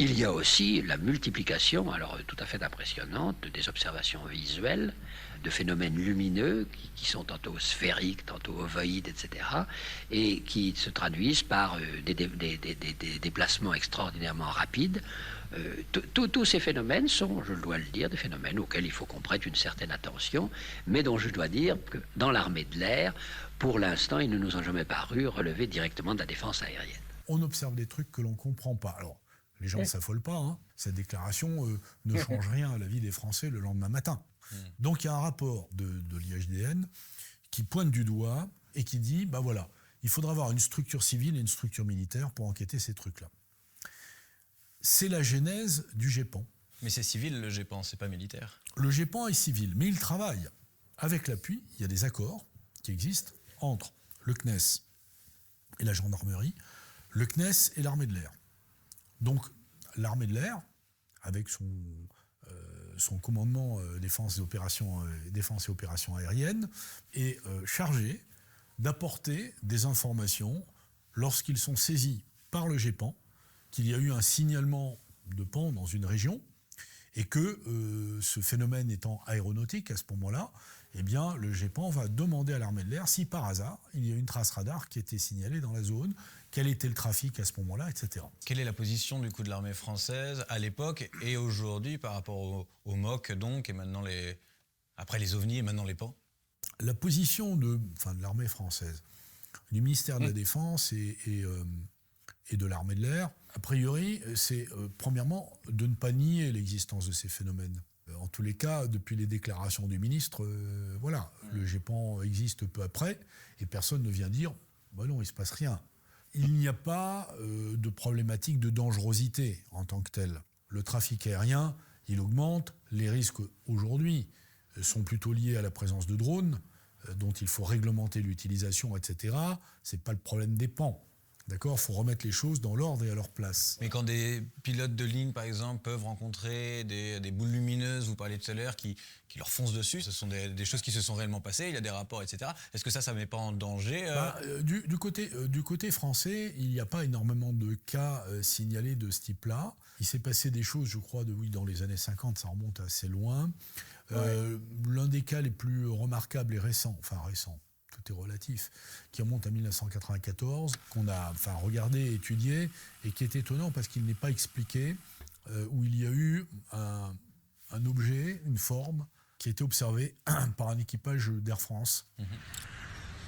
Il y a aussi la multiplication, alors tout à fait impressionnante, des observations visuelles, de phénomènes lumineux qui sont tantôt sphériques, tantôt ovoïdes, etc., et qui se traduisent par des déplacements extraordinairement rapides. Tous ces phénomènes sont, je dois le dire, des phénomènes auxquels il faut qu'on prête une certaine attention, mais dont je dois dire que dans l'armée de l'air, pour l'instant, ils ne nous ont jamais paru relever directement de la défense aérienne. On observe des trucs que l'on ne comprend pas. Alors, les gens ne s'affolent pas, hein. Cette déclaration ne change rien à la vie des Français le lendemain matin. Donc il y a un rapport de l'IHDN qui pointe du doigt et qui dit, bah voilà, il faudra avoir une structure civile et une structure militaire pour enquêter ces trucs-là. C'est la genèse du GEPAN. Mais c'est civil le GEPAN, c'est pas militaire. Le GEPAN est civil, mais il travaille avec l'appui, il y a des accords qui existent entre le CNES et la gendarmerie, le CNES et l'armée de l'air. Donc l'armée de l'air, avec son commandement défense et opérations aériennes, est chargé d'apporter des informations lorsqu'ils sont saisis par le GEPAN, qu'il y a eu un signalement de pan dans une région, et que ce phénomène étant aéronautique à ce moment-là, eh bien, le GEPAN va demander à l'armée de l'air si par hasard il y a une trace radar qui était signalée dans la zone, quel était le trafic à ce moment-là, etc. Quelle est la position du coup de l'armée française à l'époque et aujourd'hui par rapport aux MOC donc et maintenant après les OVNI et maintenant les PAN? La position de l'armée française, du ministère de la Défense et de l'armée de l'air, a priori, c'est premièrement de ne pas nier l'existence de ces phénomènes. En tous les cas, depuis les déclarations du ministre, le GEPAN existe peu après et personne ne vient dire bah non, il ne se passe rien. Il n'y a pas de problématique de dangerosité en tant que telle. Le trafic aérien, il augmente. Les risques aujourd'hui sont plutôt liés à la présence de drones, dont il faut réglementer l'utilisation, etc. Ce n'est pas le problème des PAN. D'accord, il faut remettre les choses dans l'ordre et à leur place. Mais quand des pilotes de ligne, par exemple, peuvent rencontrer des boules lumineuses, vous parliez tout à l'heure, qui leur foncent dessus, ce sont des choses qui se sont réellement passées, il y a des rapports, etc. Est-ce que ça ne met pas en danger du côté français, il n'y a pas énormément de cas signalés de ce type-là. Il s'est passé des choses, je crois, dans les années 50, ça remonte assez loin. L'un des cas les plus remarquables et récents, tout est relatif, qui remonte à 1994, qu'on a regardé, étudié, et qui est étonnant parce qu'il n'est pas expliqué, où il y a eu un objet, une forme, qui a été observé par un équipage d'Air France.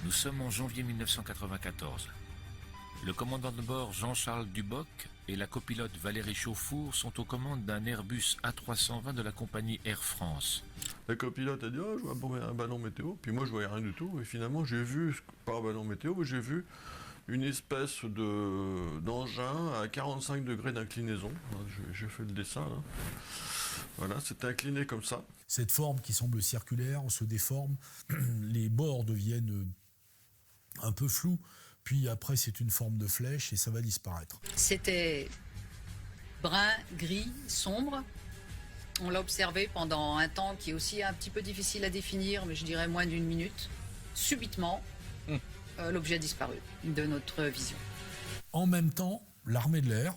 Nous sommes en janvier 1994. Le commandant de bord Jean-Charles Duboc et la copilote Valérie Chauffour sont aux commandes d'un Airbus A320 de la compagnie Air France. La copilote a dit « je vois un ballon météo », puis moi je voyais rien du tout, et finalement j'ai vu, par ballon météo, j'ai vu une espèce d'engin à 45 degrés d'inclinaison. J'ai fait le dessin là. Voilà, c'était incliné comme ça. Cette forme qui semble circulaire se déforme, les bords deviennent un peu flous, puis après c'est une forme de flèche et ça va disparaître. C'était brun, gris, sombre. On l'a observé pendant un temps qui est aussi un petit peu difficile à définir, mais je dirais moins d'une minute. Subitement, l'objet a disparu de notre vision. En même temps, l'armée de l'air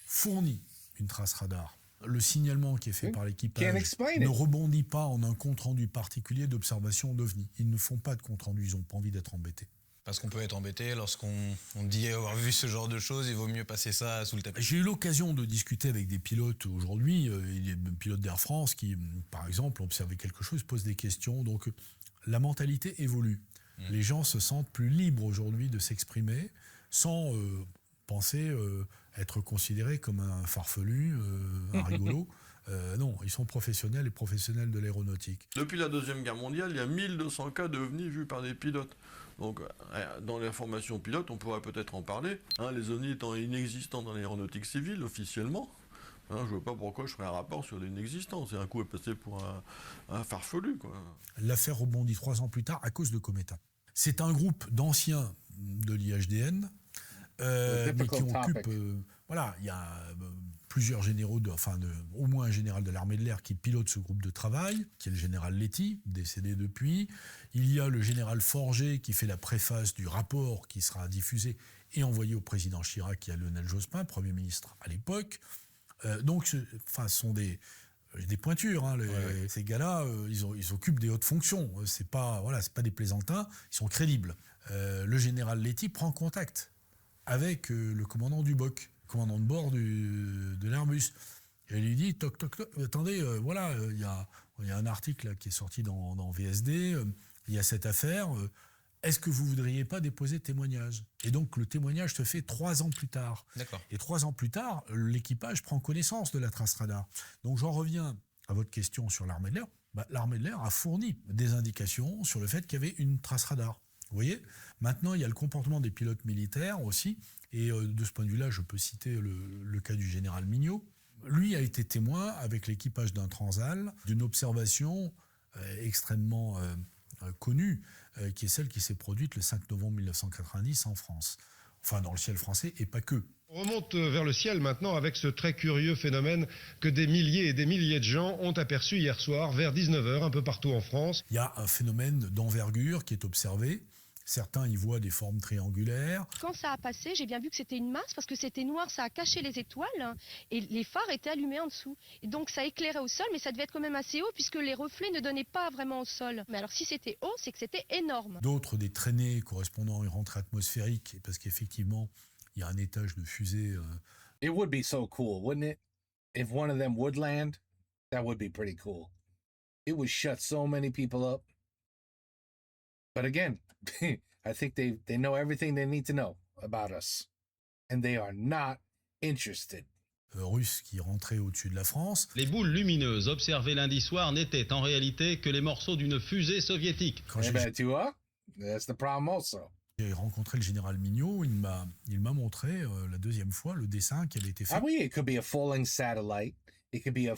fournit une trace radar. Le signalement qui est fait par l'équipage ne rebondit pas en un compte-rendu particulier d'observation d'OVNI. Ils ne font pas de compte-rendu, ils n'ont pas envie d'être embêtés. Parce qu'on peut être embêté lorsqu'on dit avoir vu ce genre de choses, il vaut mieux passer ça sous le tapis. J'ai eu l'occasion de discuter avec des pilotes aujourd'hui, des pilotes d'Air France qui, par exemple, ont observé quelque chose, posent des questions. Donc la mentalité évolue. Les gens se sentent plus libres aujourd'hui de s'exprimer sans penser être considérés comme un farfelu, un rigolo. Non, ils sont professionnels et professionnels de l'aéronautique. Depuis la Deuxième Guerre mondiale, il y a 1200 cas d'OVNI vus par des pilotes. Donc, dans les formations pilotes, on pourrait peut-être en parler. Les OVNI étant inexistants dans l'aéronautique civile, officiellement, je ne vois pas pourquoi je ferais un rapport sur l'inexistence. C'est un coup à passer pour un farfelu, quoi. L'affaire rebondit 3 ans plus tard à cause de Cometa. C'est un groupe d'anciens de l'IHDN, mais qui occupent... il y a plusieurs généraux, au moins un général de l'armée de l'air qui pilote ce groupe de travail, qui est le général Letty, décédé depuis. Il y a le général Forger qui fait la préface du rapport qui sera diffusé et envoyé au président Chirac et à Lionel Jospin, Premier ministre à l'époque. Donc, ce sont des pointures. Hein, ces gars-là, ils occupent des hautes fonctions. C'est pas des plaisantins. Ils sont crédibles. Le général Letty prend contact avec le commandant du BOC, commandant de bord de l'Airbus. Et il lui dit, toc, toc, toc, attendez, il y a un article là, qui est sorti dans VSD, il y a cette affaire, est-ce que vous ne voudriez pas déposer témoignage ? Et donc le témoignage se fait 3 ans plus tard. D'accord. Et 3 ans plus tard, l'équipage prend connaissance de la trace radar. Donc j'en reviens à votre question sur l'armée de l'air. L'armée de l'air a fourni des indications sur le fait qu'il y avait une trace radar. Vous voyez ? Maintenant, il y a le comportement des pilotes militaires aussi. Et de ce point de vue-là, je peux citer le cas du général Mignot. Lui a été témoin, avec l'équipage d'un Transal, d'une observation extrêmement connue, qui est celle qui s'est produite le 5 novembre 1990 en France. Enfin, dans le ciel français, et pas que. On remonte vers le ciel maintenant avec ce très curieux phénomène que des milliers et des milliers de gens ont aperçu hier soir vers 19h un peu partout en France. Il y a un phénomène d'envergure qui est observé. Certains y voient des formes triangulaires. Quand ça a passé, j'ai bien vu que c'était une masse parce que c'était noir, ça a caché les étoiles et les phares étaient allumés en dessous. Et donc ça éclairait au sol, mais ça devait être quand même assez haut puisque les reflets ne donnaient pas vraiment au sol. Mais alors si c'était haut, c'est que c'était énorme. D'autres des traînées correspondant à une rentrée atmosphérique, parce qu'effectivement, il y a un étage de fusée. It would be so cool, wouldn't it? If one of them would land, that would be pretty cool. It would shut so many people up. But again, I think they know everything they need to know about us. And they are not interested. Russes qui rentraient au-dessus de la France. Les boules lumineuses observées lundi soir n'étaient en réalité que les morceaux d'une fusée soviétique. Tu vois, that's the problem also. J'ai rencontré le général Mignot, il m'a montré la deuxième fois le dessin qui avait été fait. Ah oui, it could be a falling satellite, it could be a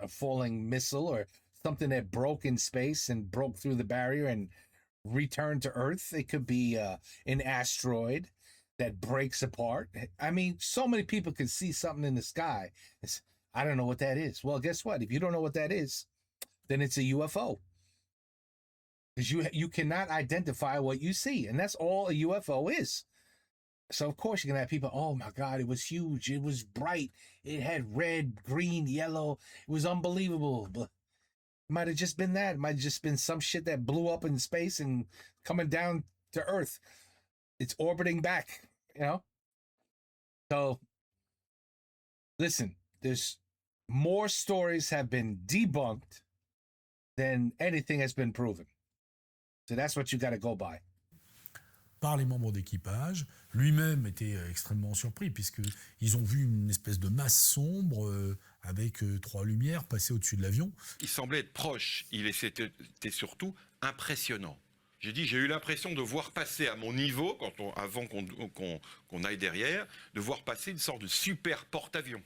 falling missile or something that broke in space and broke through the barrier and returned to Earth. It could be an asteroid that breaks apart. I mean, so many people could see something in the sky. I don't know what that is. Well, guess what? If you don't know what that is, then it's a UFO. Because you cannot identify what you see, and that's all a UFO is. So, of course, you're going to have people, oh, my God, it was huge. It was bright. It had red, green, yellow. It was unbelievable. But it might have just been that. It might have just been some shit that blew up in space and coming down to Earth. It's orbiting back, you know? So, listen, there's more stories have been debunked than anything has been proven. So that's what you got to go by. Par les membres d'équipage. Lui-même était extrêmement surpris puisqu'ils ont vu une espèce de masse sombre avec 3 lumières passer au-dessus de l'avion. Il semblait être proche, c'était surtout impressionnant. J'ai eu l'impression de voir passer à mon niveau, avant qu'on aille derrière, de voir passer une sorte de super porte-avions.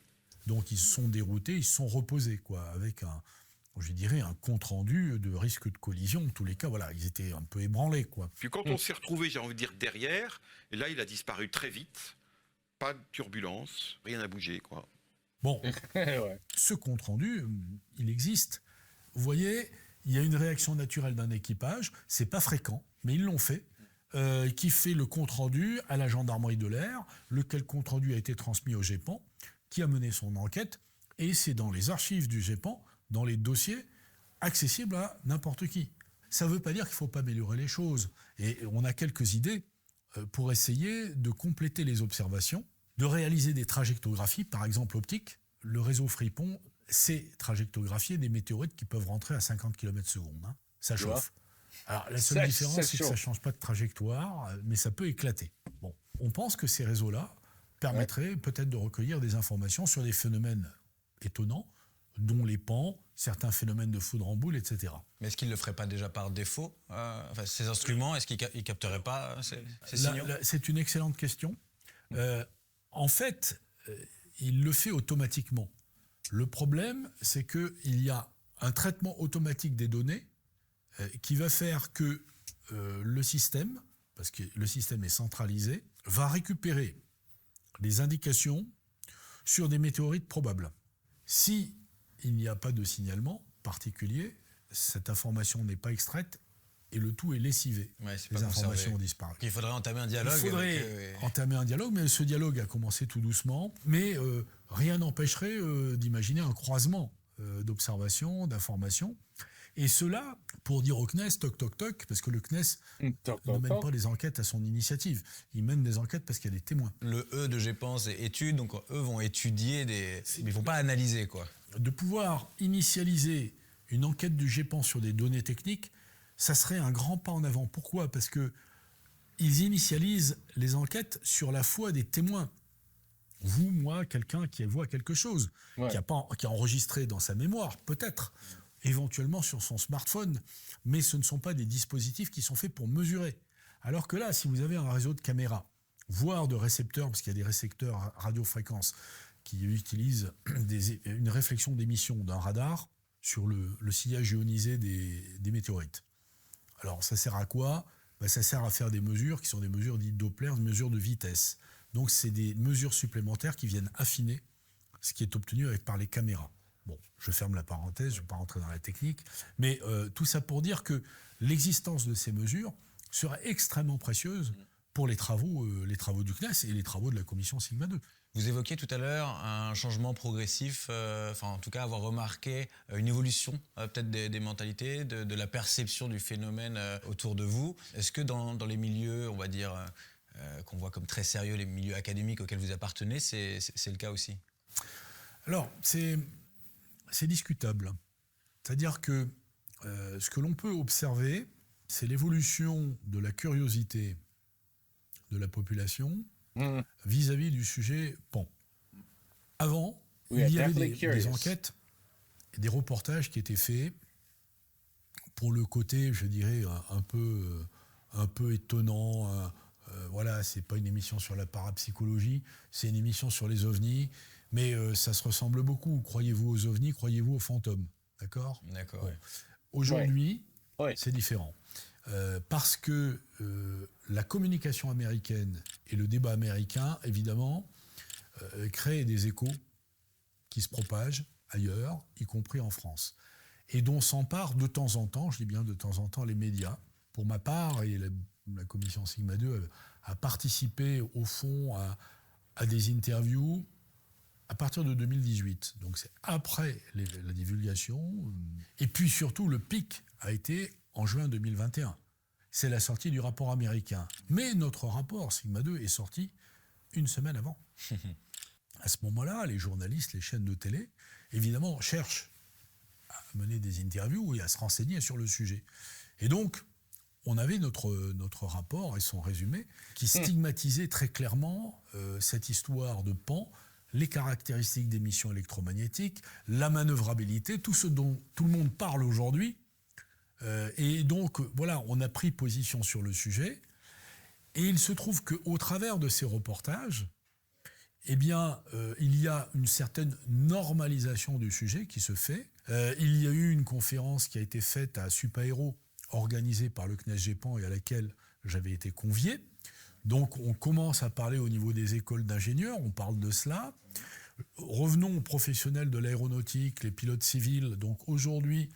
Donc ils se sont déroutés, ils se sont reposés, avec un compte-rendu de risque de collision. En tous les cas, voilà, ils étaient un peu ébranlés, Puis quand on s'est retrouvé, j'ai envie de dire, derrière, et là, il a disparu très vite. Pas de turbulence, rien n'a bougé, Bon, ce compte-rendu, il existe. Vous voyez, il y a une réaction naturelle d'un équipage, c'est pas fréquent, mais ils l'ont fait, qui fait le compte-rendu à la gendarmerie de l'air, lequel compte-rendu a été transmis au GEPAN, qui a mené son enquête, et c'est dans les archives du GEPAN, dans les dossiers accessibles à n'importe qui. Ça ne veut pas dire qu'il ne faut pas améliorer les choses. Et on a quelques idées pour essayer de compléter les observations, de réaliser des trajectographies, par exemple optiques. Le réseau Fripon sait trajectographier des météorites qui peuvent rentrer à 50 km/s. Ça chauffe. Alors la seule différence, c'est que ça ne change pas de trajectoire, mais ça peut éclater. Bon, on pense que ces réseaux-là permettraient peut-être de recueillir des informations sur des phénomènes étonnants, dont les pans, certains phénomènes de foudre en boule, etc. Mais est-ce qu'ils ne le feraient pas déjà par défaut ces instruments, est-ce qu'ils ne capteraient pas ces signaux ? C'est une excellente question. En fait, il le fait automatiquement. Le problème, c'est qu'il y a un traitement automatique des données qui va faire que le système, parce que le système est centralisé, va récupérer des indications sur des météorites probables. Si il n'y a pas de signalement particulier, cette information n'est pas extraite et le tout est lessivé. Ouais, c'est les pas informations conservé. ont disparu. Il faudrait entamer un dialogue. Il faudrait entamer un dialogue, mais ce dialogue a commencé tout doucement. Mais rien n'empêcherait d'imaginer un croisement d'observations, d'informations. Et cela, pour dire au CNES, toc, toc, toc, parce que le CNES ne mène pas des enquêtes à son initiative. Il mène des enquêtes parce qu'il y a des témoins. Le E de GEPAN, c'est étude, donc eux vont étudier mais ils ne vont pas analyser, quoi. De pouvoir initialiser une enquête du GEPAN sur des données techniques, ça serait un grand pas en avant. Pourquoi ? Parce que ils initialisent les enquêtes sur la foi des témoins. Vous, moi, quelqu'un qui voit quelque chose, qui a enregistré dans sa mémoire, peut-être, éventuellement sur son smartphone, mais ce ne sont pas des dispositifs qui sont faits pour mesurer. Alors que là, si vous avez un réseau de caméras, voire de récepteurs, parce qu'il y a des récepteurs radiofréquences qui utilisent une réflexion d'émission d'un radar sur le sillage ionisé des météorites. Alors ça sert à quoi ? Ça sert à faire des mesures qui sont des mesures dites Doppler, des mesures de vitesse. Donc c'est des mesures supplémentaires qui viennent affiner ce qui est obtenu par les caméras. Bon, je ferme la parenthèse, je ne vais pas rentrer dans la technique, mais tout ça pour dire que l'existence de ces mesures serait extrêmement précieuse pour les travaux du CNES et les travaux de la commission Sigma 2. Vous évoquiez tout à l'heure un changement progressif, en tout cas avoir remarqué une évolution peut-être des mentalités, de la perception du phénomène autour de vous. Est-ce que dans les milieux, on va dire, qu'on voit comme très sérieux, les milieux académiques auxquels vous appartenez, c'est le cas aussi ? Alors, c'est discutable. C'est-à-dire que ce que l'on peut observer, c'est l'évolution de la curiosité de la population vis-à-vis du sujet pan. Avant, il y avait des enquêtes, des reportages qui étaient faits pour le côté, je dirais, un peu étonnant. Voilà, c'est pas une émission sur la parapsychologie, c'est une émission sur les ovnis, mais ça se ressemble beaucoup. Croyez-vous aux ovnis, croyez-vous aux fantômes, d'accord ? D'accord. Bon. Aujourd'hui, c'est différent. Parce que la communication américaine et le débat américain, évidemment, créent des échos qui se propagent ailleurs, y compris en France, et dont s'emparent de temps en temps, je dis bien de temps en temps, les médias. Pour ma part, et la commission Sigma 2 a participé au fond à des interviews à partir de 2018. Donc c'est après la divulgation. Et puis surtout, le pic a été en juin 2021. C'est la sortie du rapport américain. Mais notre rapport Sigma 2 est sorti une semaine avant. À ce moment-là, les journalistes, les chaînes de télé, évidemment, cherchent à mener des interviews et à se renseigner sur le sujet. Et donc, on avait notre rapport et son résumé qui stigmatisait très clairement cette histoire de pan, les caractéristiques d'émissions électromagnétiques, la manœuvrabilité, tout ce dont tout le monde parle aujourd'hui. Et donc, voilà, on a pris position sur le sujet. Et il se trouve qu'au travers de ces reportages, eh bien, il y a une certaine normalisation du sujet qui se fait. Il y a eu une conférence qui a été faite à Supaéro, organisée par le CNES GEPAN et à laquelle j'avais été convié. Donc, on commence à parler au niveau des écoles d'ingénieurs, on parle de cela. Revenons aux professionnels de l'aéronautique, les pilotes civils. Donc, aujourd'hui,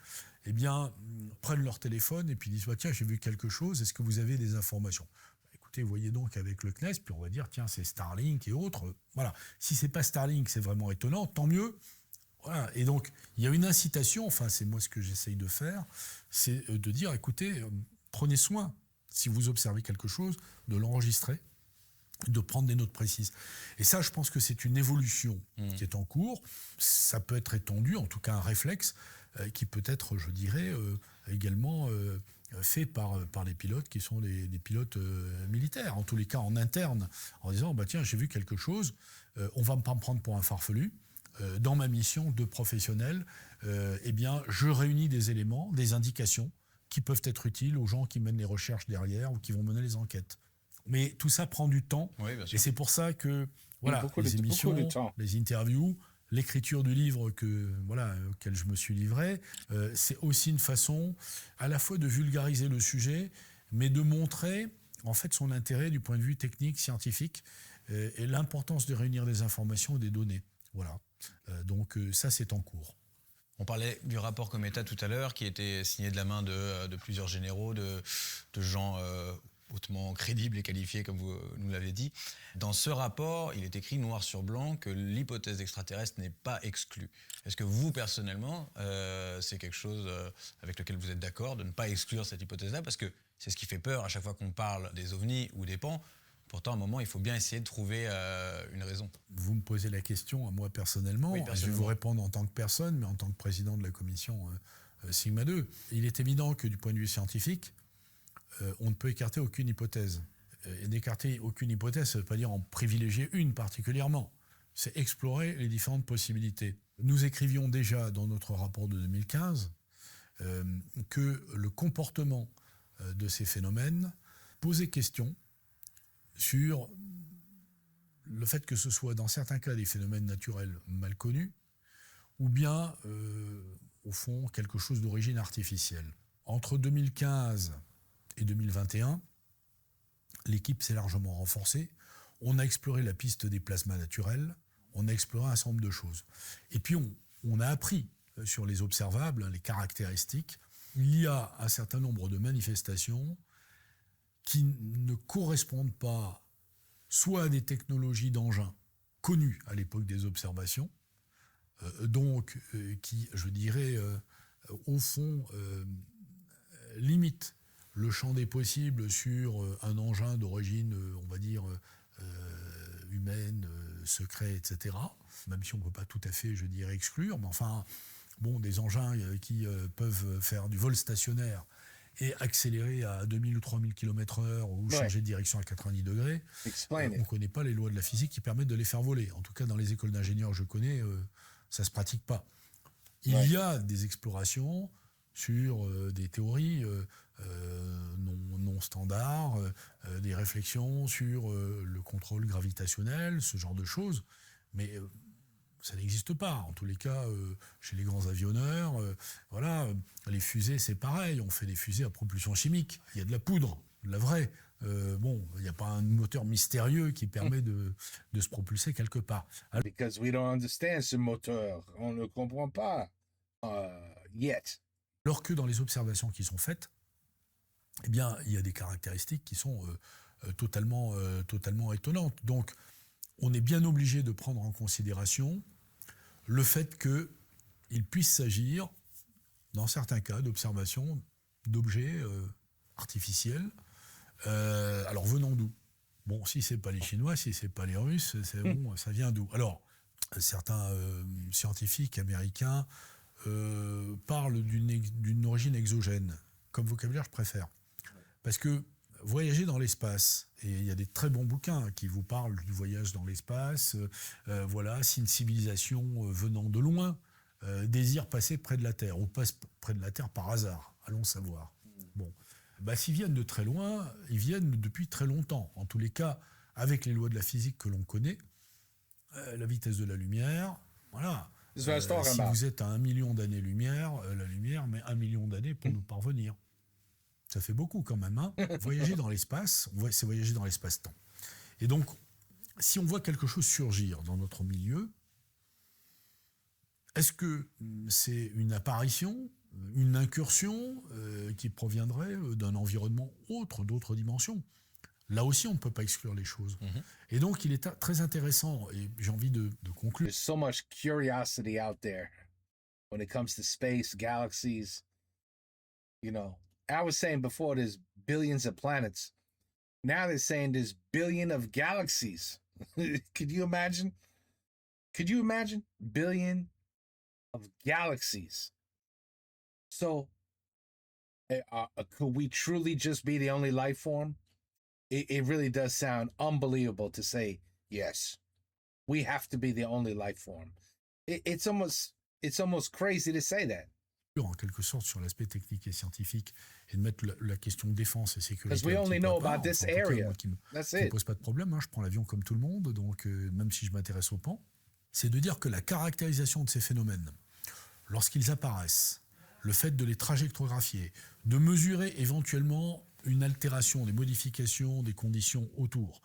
eh bien, prennent leur téléphone et puis disent tiens, j'ai vu quelque chose, est-ce que vous avez des informations ? Écoutez, voyez donc avec le CNES, puis on va dire tiens, c'est Starlink et autres. Voilà. Si c'est pas Starlink, c'est vraiment étonnant, tant mieux. Voilà. Et donc, il y a une incitation, enfin, c'est moi ce que j'essaye de faire, c'est de dire écoutez, prenez soin, si vous observez quelque chose, de l'enregistrer, de prendre des notes précises. Et ça, je pense que c'est une évolution qui est en cours. Ça peut être étendu, en tout cas un réflexe, qui peut être, je dirais, également fait par les pilotes qui sont des pilotes militaires, en tous les cas en interne, en disant tiens, j'ai vu quelque chose, on va pas me prendre pour un farfelu. Dans ma mission de professionnel, eh bien, je réunis des éléments, des indications qui peuvent être utiles aux gens qui mènent les recherches derrière ou qui vont mener les enquêtes. Mais tout ça prend du temps, et c'est pour ça que voilà, les émissions, les interviews, l'écriture du livre auquel je me suis livré, c'est aussi une façon à la fois de vulgariser le sujet, mais de montrer en fait son intérêt du point de vue technique, scientifique, et l'importance de réunir des informations et des données. Voilà. Donc ça, c'est en cours. On parlait du rapport Cometa tout à l'heure, qui était signé de la main de plusieurs généraux, de gens hautement crédibles et qualifiés, comme vous nous l'avez dit. Dans ce rapport, il est écrit noir sur blanc que l'hypothèse extraterrestre n'est pas exclue. Est-ce que vous, personnellement, c'est quelque chose avec lequel vous êtes d'accord, de ne pas exclure cette hypothèse-là? Parce que c'est ce qui fait peur à chaque fois qu'on parle des ovnis ou des pans. Pourtant, à un moment, il faut bien essayer de trouver une raison. Vous me posez la question à moi personnellement. Oui, Je vais vous répondre en tant que personne, mais en tant que président de la commission Sigma 2. Il est évident que du point de vue scientifique, on ne peut écarter aucune hypothèse. Et d'écarter aucune hypothèse, ça ne veut pas dire en privilégier une particulièrement. C'est explorer les différentes possibilités. Nous écrivions déjà dans notre rapport de 2015 que le comportement de ces phénomènes posait question sur le fait que ce soit dans certains cas des phénomènes naturels mal connus ou bien, au fond, quelque chose d'origine artificielle. Entre 2015 et 2021, l'équipe s'est largement renforcée. On a exploré la piste des plasmas naturels, on a exploré un certain nombre de choses. Et puis on a appris sur les observables, les caractéristiques. Il y a un certain nombre de manifestations qui ne correspondent pas soit à des technologies d'engins connues à l'époque des observations, qui, je dirais, au fond, limitent le champ des possibles sur un engin d'origine, on va dire, humaine, secret, etc. Même si on ne peut pas tout à fait, je dirais, exclure, mais enfin, bon, des engins qui peuvent faire du vol stationnaire et accélérer à 2000 ou 3000 km/h ou changer de direction à 90 degrés, on ne connaît pas les lois de la physique qui permettent de les faire voler. En tout cas, dans les écoles d'ingénieurs que je connais, ça ne se pratique pas. Il y a des explorations sur des théories non standards, des réflexions sur le contrôle gravitationnel, ce genre de choses, mais ça n'existe pas. En tous les cas, chez les grands avionneurs, voilà, les fusées, c'est pareil. On fait des fusées à propulsion chimique. Il y a de la poudre, de la vraie. Bon, il n'y a pas un moteur mystérieux qui permet de se propulser quelque part. Alors, because we don't understand ce moteur. On ne comprend pas yet. Alors que dans les observations qui sont faites, eh bien, il y a des caractéristiques qui sont totalement étonnantes. Donc, on est bien obligé de prendre en considération le fait qu'il puisse s'agir, dans certains cas, d'observation d'objets artificiels. Alors, venant d'où? Bon, si c'est pas les Chinois, si c'est pas les Russes, c'est bon, ça vient d'où? Alors, certains scientifiques américains parlent d'une origine exogène. Comme vocabulaire, je préfère. Parce que voyager dans l'espace, et il y a des très bons bouquins qui vous parlent du voyage dans l'espace, voilà, si une civilisation venant de loin désire passer près de la Terre, ou passe près de la Terre par hasard, allons savoir. Bon, bah, s'ils viennent de très loin, ils viennent depuis très longtemps. En tous les cas, avec les lois de la physique que l'on connaît, la vitesse de la lumière, voilà. Si vous êtes à 1 million d'années-lumière, la lumière met 1 million d'années pour nous parvenir. Ça fait beaucoup quand même. Hein. Voyager dans l'espace, c'est voyager dans l'espace-temps. Et donc, si on voit quelque chose surgir dans notre milieu, est-ce que c'est une apparition, une incursion qui proviendrait d'un environnement autre, d'autres dimensions? Là aussi, on ne peut pas exclure les choses. Et donc, il est très intéressant, et j'ai envie de conclure. There's so much curiosity out there when it comes to space, galaxies. You know, I was saying before there's billions of planets. Now they're saying there's billion of galaxies. Could you imagine? Could you imagine? Billion of galaxies. So, could we truly just be the only life form? It really does sound unbelievable to say, yes, we have to be the only life form. It's almost crazy to say that. En quelque sorte, sur l'aspect technique et scientifique, et de mettre la question de défense et sécurité. Because we only know about this area. That's it. Ça ne pose pas de problème, hein, je prends l'avion comme tout le monde, donc même si je m'intéresse au pan, c'est de dire que la caractérisation de ces phénomènes, lorsqu'ils apparaissent, le fait de les trajectographier, de mesurer éventuellement une altération, des modifications, des conditions autour,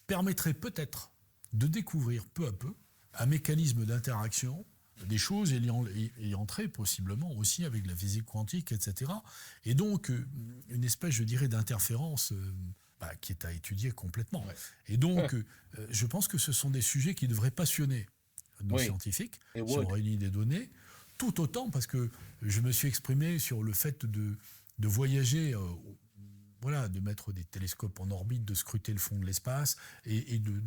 permettrait peut-être de découvrir peu à peu un mécanisme d'interaction des choses ayant trait possiblement aussi avec la physique quantique, etc. Et donc, une espèce, je dirais, d'interférence qui est à étudier complètement. Ouais. Et donc, je pense que ce sont des sujets qui devraient passionner nos scientifiques, si on réunit des données, tout autant parce que je me suis exprimé sur le fait de voyager, de mettre des télescopes en orbite, de scruter le fond de l'espace et de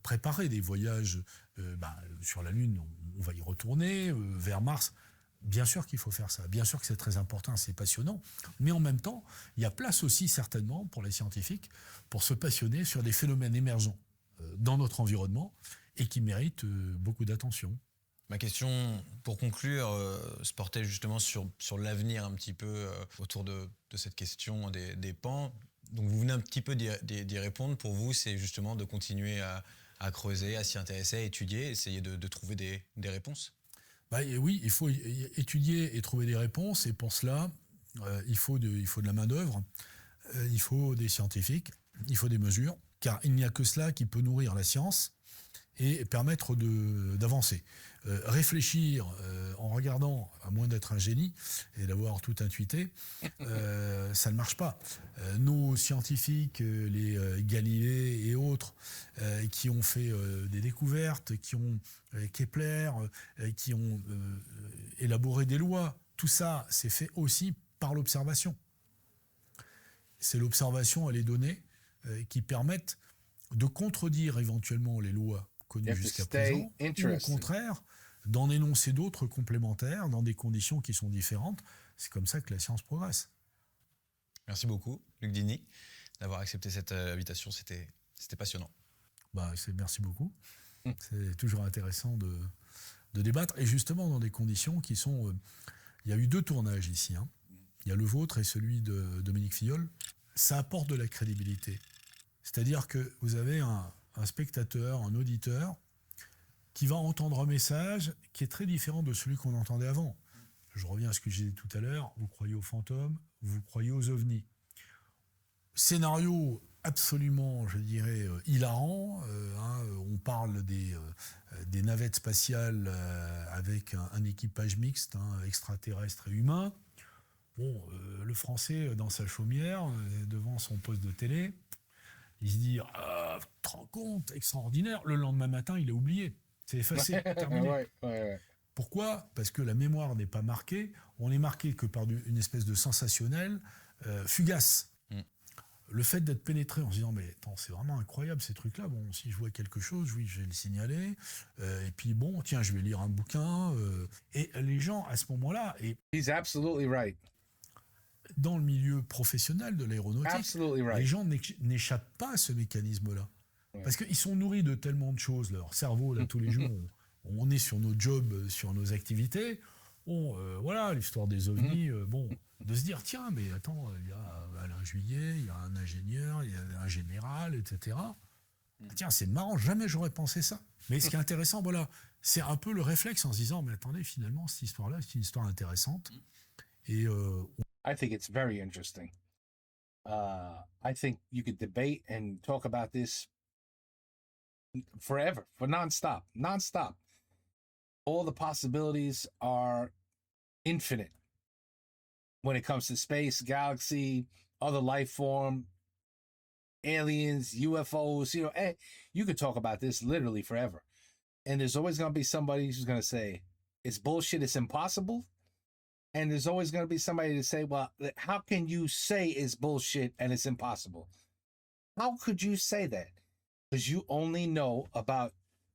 préparer des voyages sur la Lune, on va y retourner, vers Mars. Bien sûr qu'il faut faire ça, bien sûr que c'est très important, c'est passionnant, mais en même temps, il y a place aussi certainement pour les scientifiques pour se passionner sur des phénomènes émergents dans notre environnement et qui méritent beaucoup d'attention. Ma question, pour conclure, se portait justement sur l'avenir un petit peu autour de cette question des pans. Donc vous venez un petit peu d'y répondre. Pour vous, c'est justement de continuer à creuser, à s'y intéresser, à étudier, essayer de trouver des réponses. Oui, il faut étudier et trouver des réponses. Et pour cela, il faut de la main-d'œuvre, il faut des scientifiques, il faut des mesures, car il n'y a que cela qui peut nourrir la science et permettre d'avancer. Réfléchir en regardant, à moins d'être un génie et d'avoir tout intuité, ça ne marche pas. Nos scientifiques, les Galilée et autres, qui ont fait des découvertes, qui ont Kepler, qui ont élaboré des lois, tout ça, c'est fait aussi par l'observation. C'est l'observation et les données qui permettent de contredire éventuellement les lois connues jusqu'à présent, ou au contraire, d'en énoncer d'autres complémentaires dans des conditions qui sont différentes. C'est comme ça que la science progresse. Merci beaucoup, Luc Dini, d'avoir accepté cette invitation. C'était passionnant. Merci beaucoup. C'est toujours intéressant de débattre. Et justement, dans des conditions qui sont... il y a eu 2 tournages ici. Il y a le vôtre et celui de Dominique Filleul. Ça apporte de la crédibilité. C'est-à-dire que vous avez un spectateur, un auditeur, qui va entendre un message qui est très différent de celui qu'on entendait avant. Je reviens à ce que j'ai dit tout à l'heure, vous croyez aux fantômes, vous croyez aux ovnis. Scénario absolument, je dirais, hilarant. On parle des navettes spatiales avec un équipage mixte, extraterrestre et humain. Le Français, dans sa chaumière, devant son poste de télé, il se dit « tu te rends compte, extraordinaire !» Le lendemain matin, il a oublié. C'est effacé, terminé. Ouais. Pourquoi ? Parce que la mémoire n'est pas marquée. On est marqué que par une espèce de sensationnel fugace. Le fait d'être pénétré en se disant « mais attends, c'est vraiment incroyable ces trucs-là. Bon, si je vois quelque chose, oui, je vais le signaler. Et puis bon, tiens, je vais lire un bouquin. » Et les gens, à ce moment-là... He's absolutely right. Dans le milieu professionnel de l'aéronautique, les gens n'échappent pas à ce mécanisme-là. Parce qu'ils sont nourris de tellement de choses, leur cerveau, là, tous les jours, on est sur nos jobs, sur nos activités. L'histoire des ovnis, de se dire, tiens, mais attends, il y a Alain Juillet, il y a un ingénieur, il y a un général, etc. Tiens, c'est marrant, jamais j'aurais pensé ça. Mais ce qui est intéressant, c'est un peu le réflexe en se disant, mais attendez, finalement, cette histoire-là, c'est une histoire intéressante. Et I think it's very interesting. I think you could debate and talk about this forever, for nonstop. All the possibilities are infinite when it comes to space, galaxy, other life form, aliens, UFOs. You could talk about this literally forever. And there's always going to be somebody who's going to say, it's bullshit, it's impossible. And there's always going to be somebody to say, well, how can you say it's bullshit and it's impossible? How could you say that? Because you only know about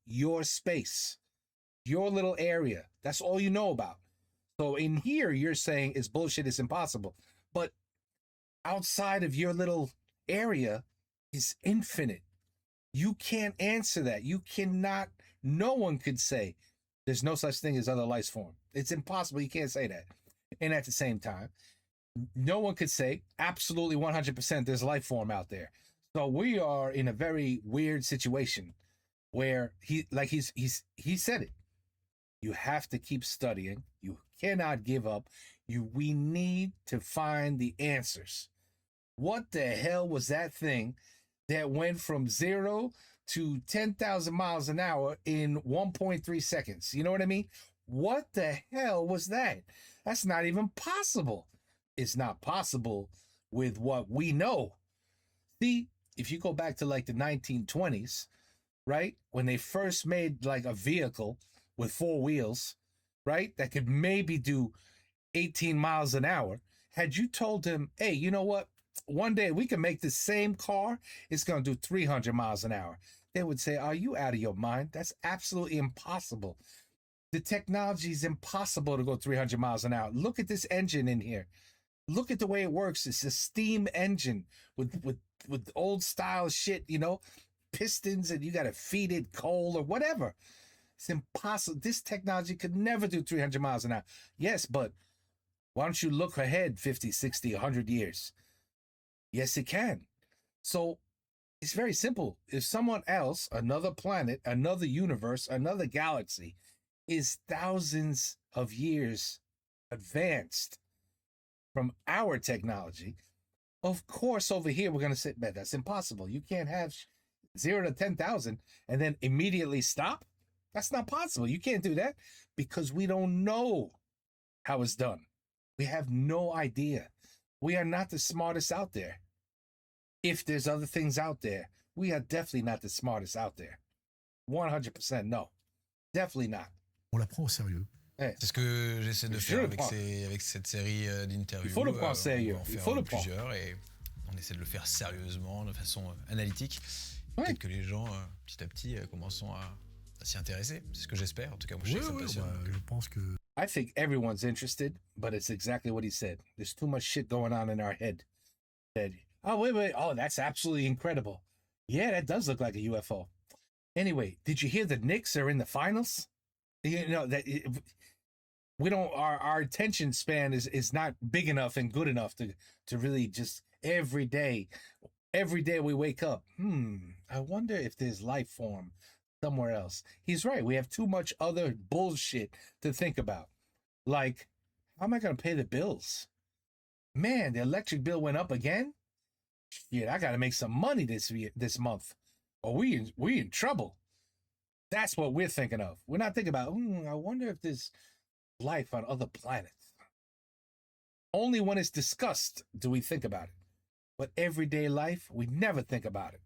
your space, your little area. That's all you know about. So in here, you're saying it's bullshit, it's impossible. But outside of your little area is infinite. You can't answer that. You cannot, no one could say there's no such thing as other life form. It's impossible. You can't say that. And at the same time, no one could say absolutely 100% there's life form out there. So we are in a very weird situation where he said it. You have to keep studying. You cannot give up. We need to find the answers. What the hell was that thing that went from 0 to 10,000 miles an hour in 1.3 seconds? You know what I mean? what the hell was that? That's not even possible. It's not possible with what we know. See, if you go back to like the 1920s, right? When they first made like a vehicle with 4 wheels, right? That could maybe do 18 miles an hour. Had you told them, hey, you know what? One day we can make the same car. It's going to do 300 miles an hour. They would say, are you out of your mind? That's absolutely impossible. The technology is impossible to go 300 miles an hour. Look at this engine in here. Look at the way it works. It's a steam engine with old style shit, you know, pistons, and you got to feed it coal or whatever. It's impossible. This technology could never do 300 miles an hour. Yes, but why don't you look ahead 50, 60, 100 years? Yes, it can. So it's very simple. If someone else, another planet, another universe, another galaxy is thousands of years advanced from our technology, of course, over here, we're going to say, man, that's impossible. You can't have 0 to 10,000 and then immediately stop. That's not possible. You can't do that because we don't know how it's done. We have no idea. We are not the smartest out there. If there's other things out there, we are definitely not the smartest out there. 100% no. Definitely not. On la prend au sérieux. C'est ce que j'essaie de faire avec cette série d'interviews. Il faut le prendre sérieux. Il faut le prendre. Plusieurs et on essaie de le faire sérieusement, de façon analytique. Peut-être que les gens, petit à petit, commenceront à s'y intéresser. C'est ce que j'espère. En tout cas, moi, je sais que ça me passionne. Je pense que... I think everyone's interested, but it's exactly what he said. There's too much shit going on in our head. That, oh, wait. Oh, that's absolutely incredible. Yeah, that does look like a UFO. Anyway, did you hear the Knicks are in the finals? You know, that we don't, our attention span is not big enough and good enough to really just every day we wake up. I wonder if there's life form somewhere else. He's right. We have too much other bullshit to think about. Like, how am I going to pay the bills? Man, the electric bill went up again. Shit, I got to make some money this month, or we in trouble. That's what we're thinking of. We're not thinking about, I wonder if there's life on other planets. Only when it's discussed do we think about it. But everyday life, we never think about it.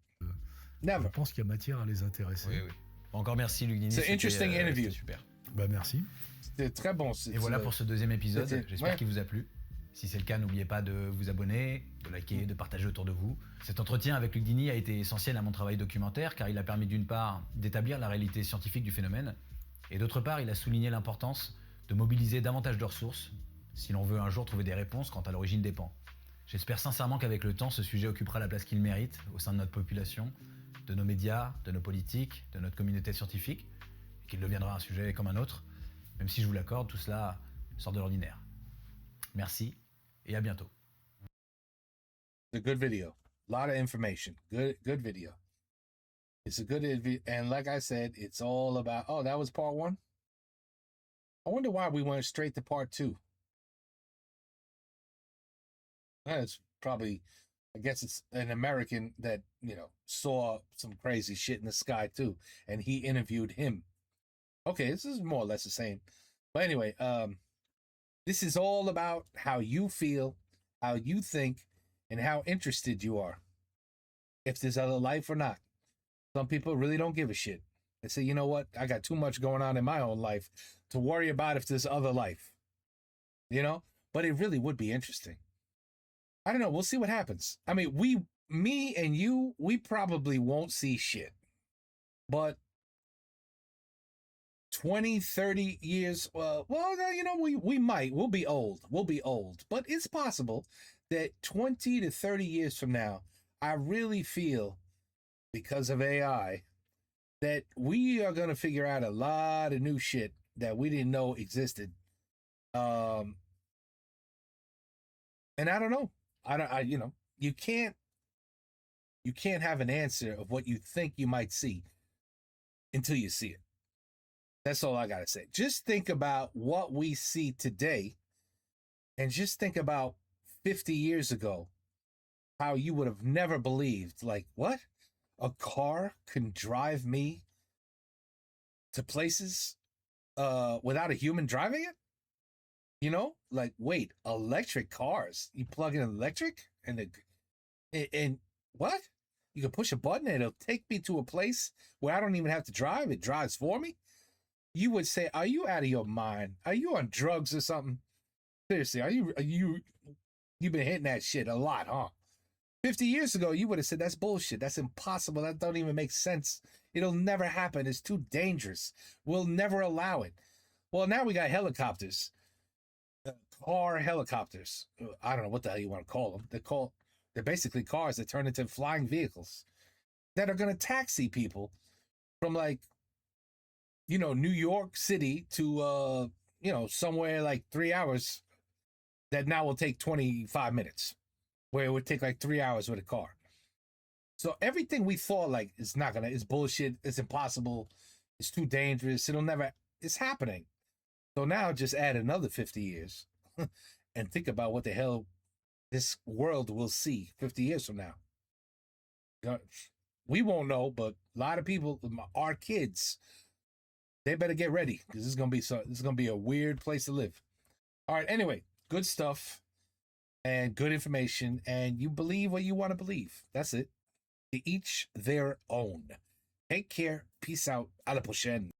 Never. Je pense qu'il y a matière à les intéresser. Oui. Encore merci, Luc Dini. C'est interesting interview. Super. Merci. C'était très bon. Et voilà pour ce deuxième épisode. J'espère qu'il vous a plu. Si c'est le cas, n'oubliez pas de vous abonner, de liker, de partager autour de vous. Cet entretien avec Luc Dini a été essentiel à mon travail documentaire car il a permis d'une part d'établir la réalité scientifique du phénomène et d'autre part, il a souligné l'importance de mobiliser davantage de ressources si l'on veut un jour trouver des réponses quant à l'origine des pans. J'espère sincèrement qu'avec le temps, ce sujet occupera la place qu'il mérite au sein de notre population, de nos médias, de nos politiques, de notre communauté scientifique, et qu'il deviendra un sujet comme un autre, même si je vous l'accorde, tout cela sort de l'ordinaire. Merci. Et à bientôt. It's a good video. A lot of information. Good video. It's a good video. And like I said, it's all about, oh, that was part 1? I wonder why we went straight to part 2. That's probably, I guess it's an American that, you know, saw some crazy shit in the sky too. And he interviewed him. Okay, this is more or less the same. But anyway, this is all about how you feel, how you think, and how interested you are. If there's other life or not. Some people really don't give a shit. They say, you know what? I got too much going on in my own life to worry about if there's other life. You know? But it really would be interesting. I don't know. We'll see what happens. I mean, me and you, we probably won't see shit. But 20, 30 years, well, you know, we might. We'll be old. But it's possible that 20 to 30 years from now, I really feel, because of AI, that we are going to figure out a lot of new shit that we didn't know existed. And I don't know. You know, you can't have an answer of what you think you might see until you see it. That's all I got to say. Just think about what we see today and just think about 50 years ago, how you would have never believed, like, what? A car can drive me to places without a human driving it? You know, like, wait, electric cars. You plug in electric and what? You can push a button and it'll take me to a place where I don't even have to drive. It drives for me. You would say, are you out of your mind? Are you on drugs or something? Seriously, you've been hitting that shit a lot, huh? 50 years ago, you would have said, that's bullshit. That's impossible. That don't even make sense. It'll never happen. It's too dangerous. We'll never allow it. Well, now we got helicopters. Car helicopters. I don't know what the hell you want to call them. They're basically cars that turn into flying vehicles that are going to taxi people from, like, you know, New York City to, you know, somewhere like 3 hours that now will take 25 minutes, where it would take like 3 hours with a car. So everything we thought like is bullshit, it's impossible, it's too dangerous, it's happening. So now just add another 50 years and think about what the hell this world will see 50 years from now. We won't know, but a lot of people, our kids, they better get ready, because this is gonna be a weird place to live. All right, anyway, good stuff and good information, and you believe what you want to believe. That's it. To each their own. Take care. Peace out. A la prochaine.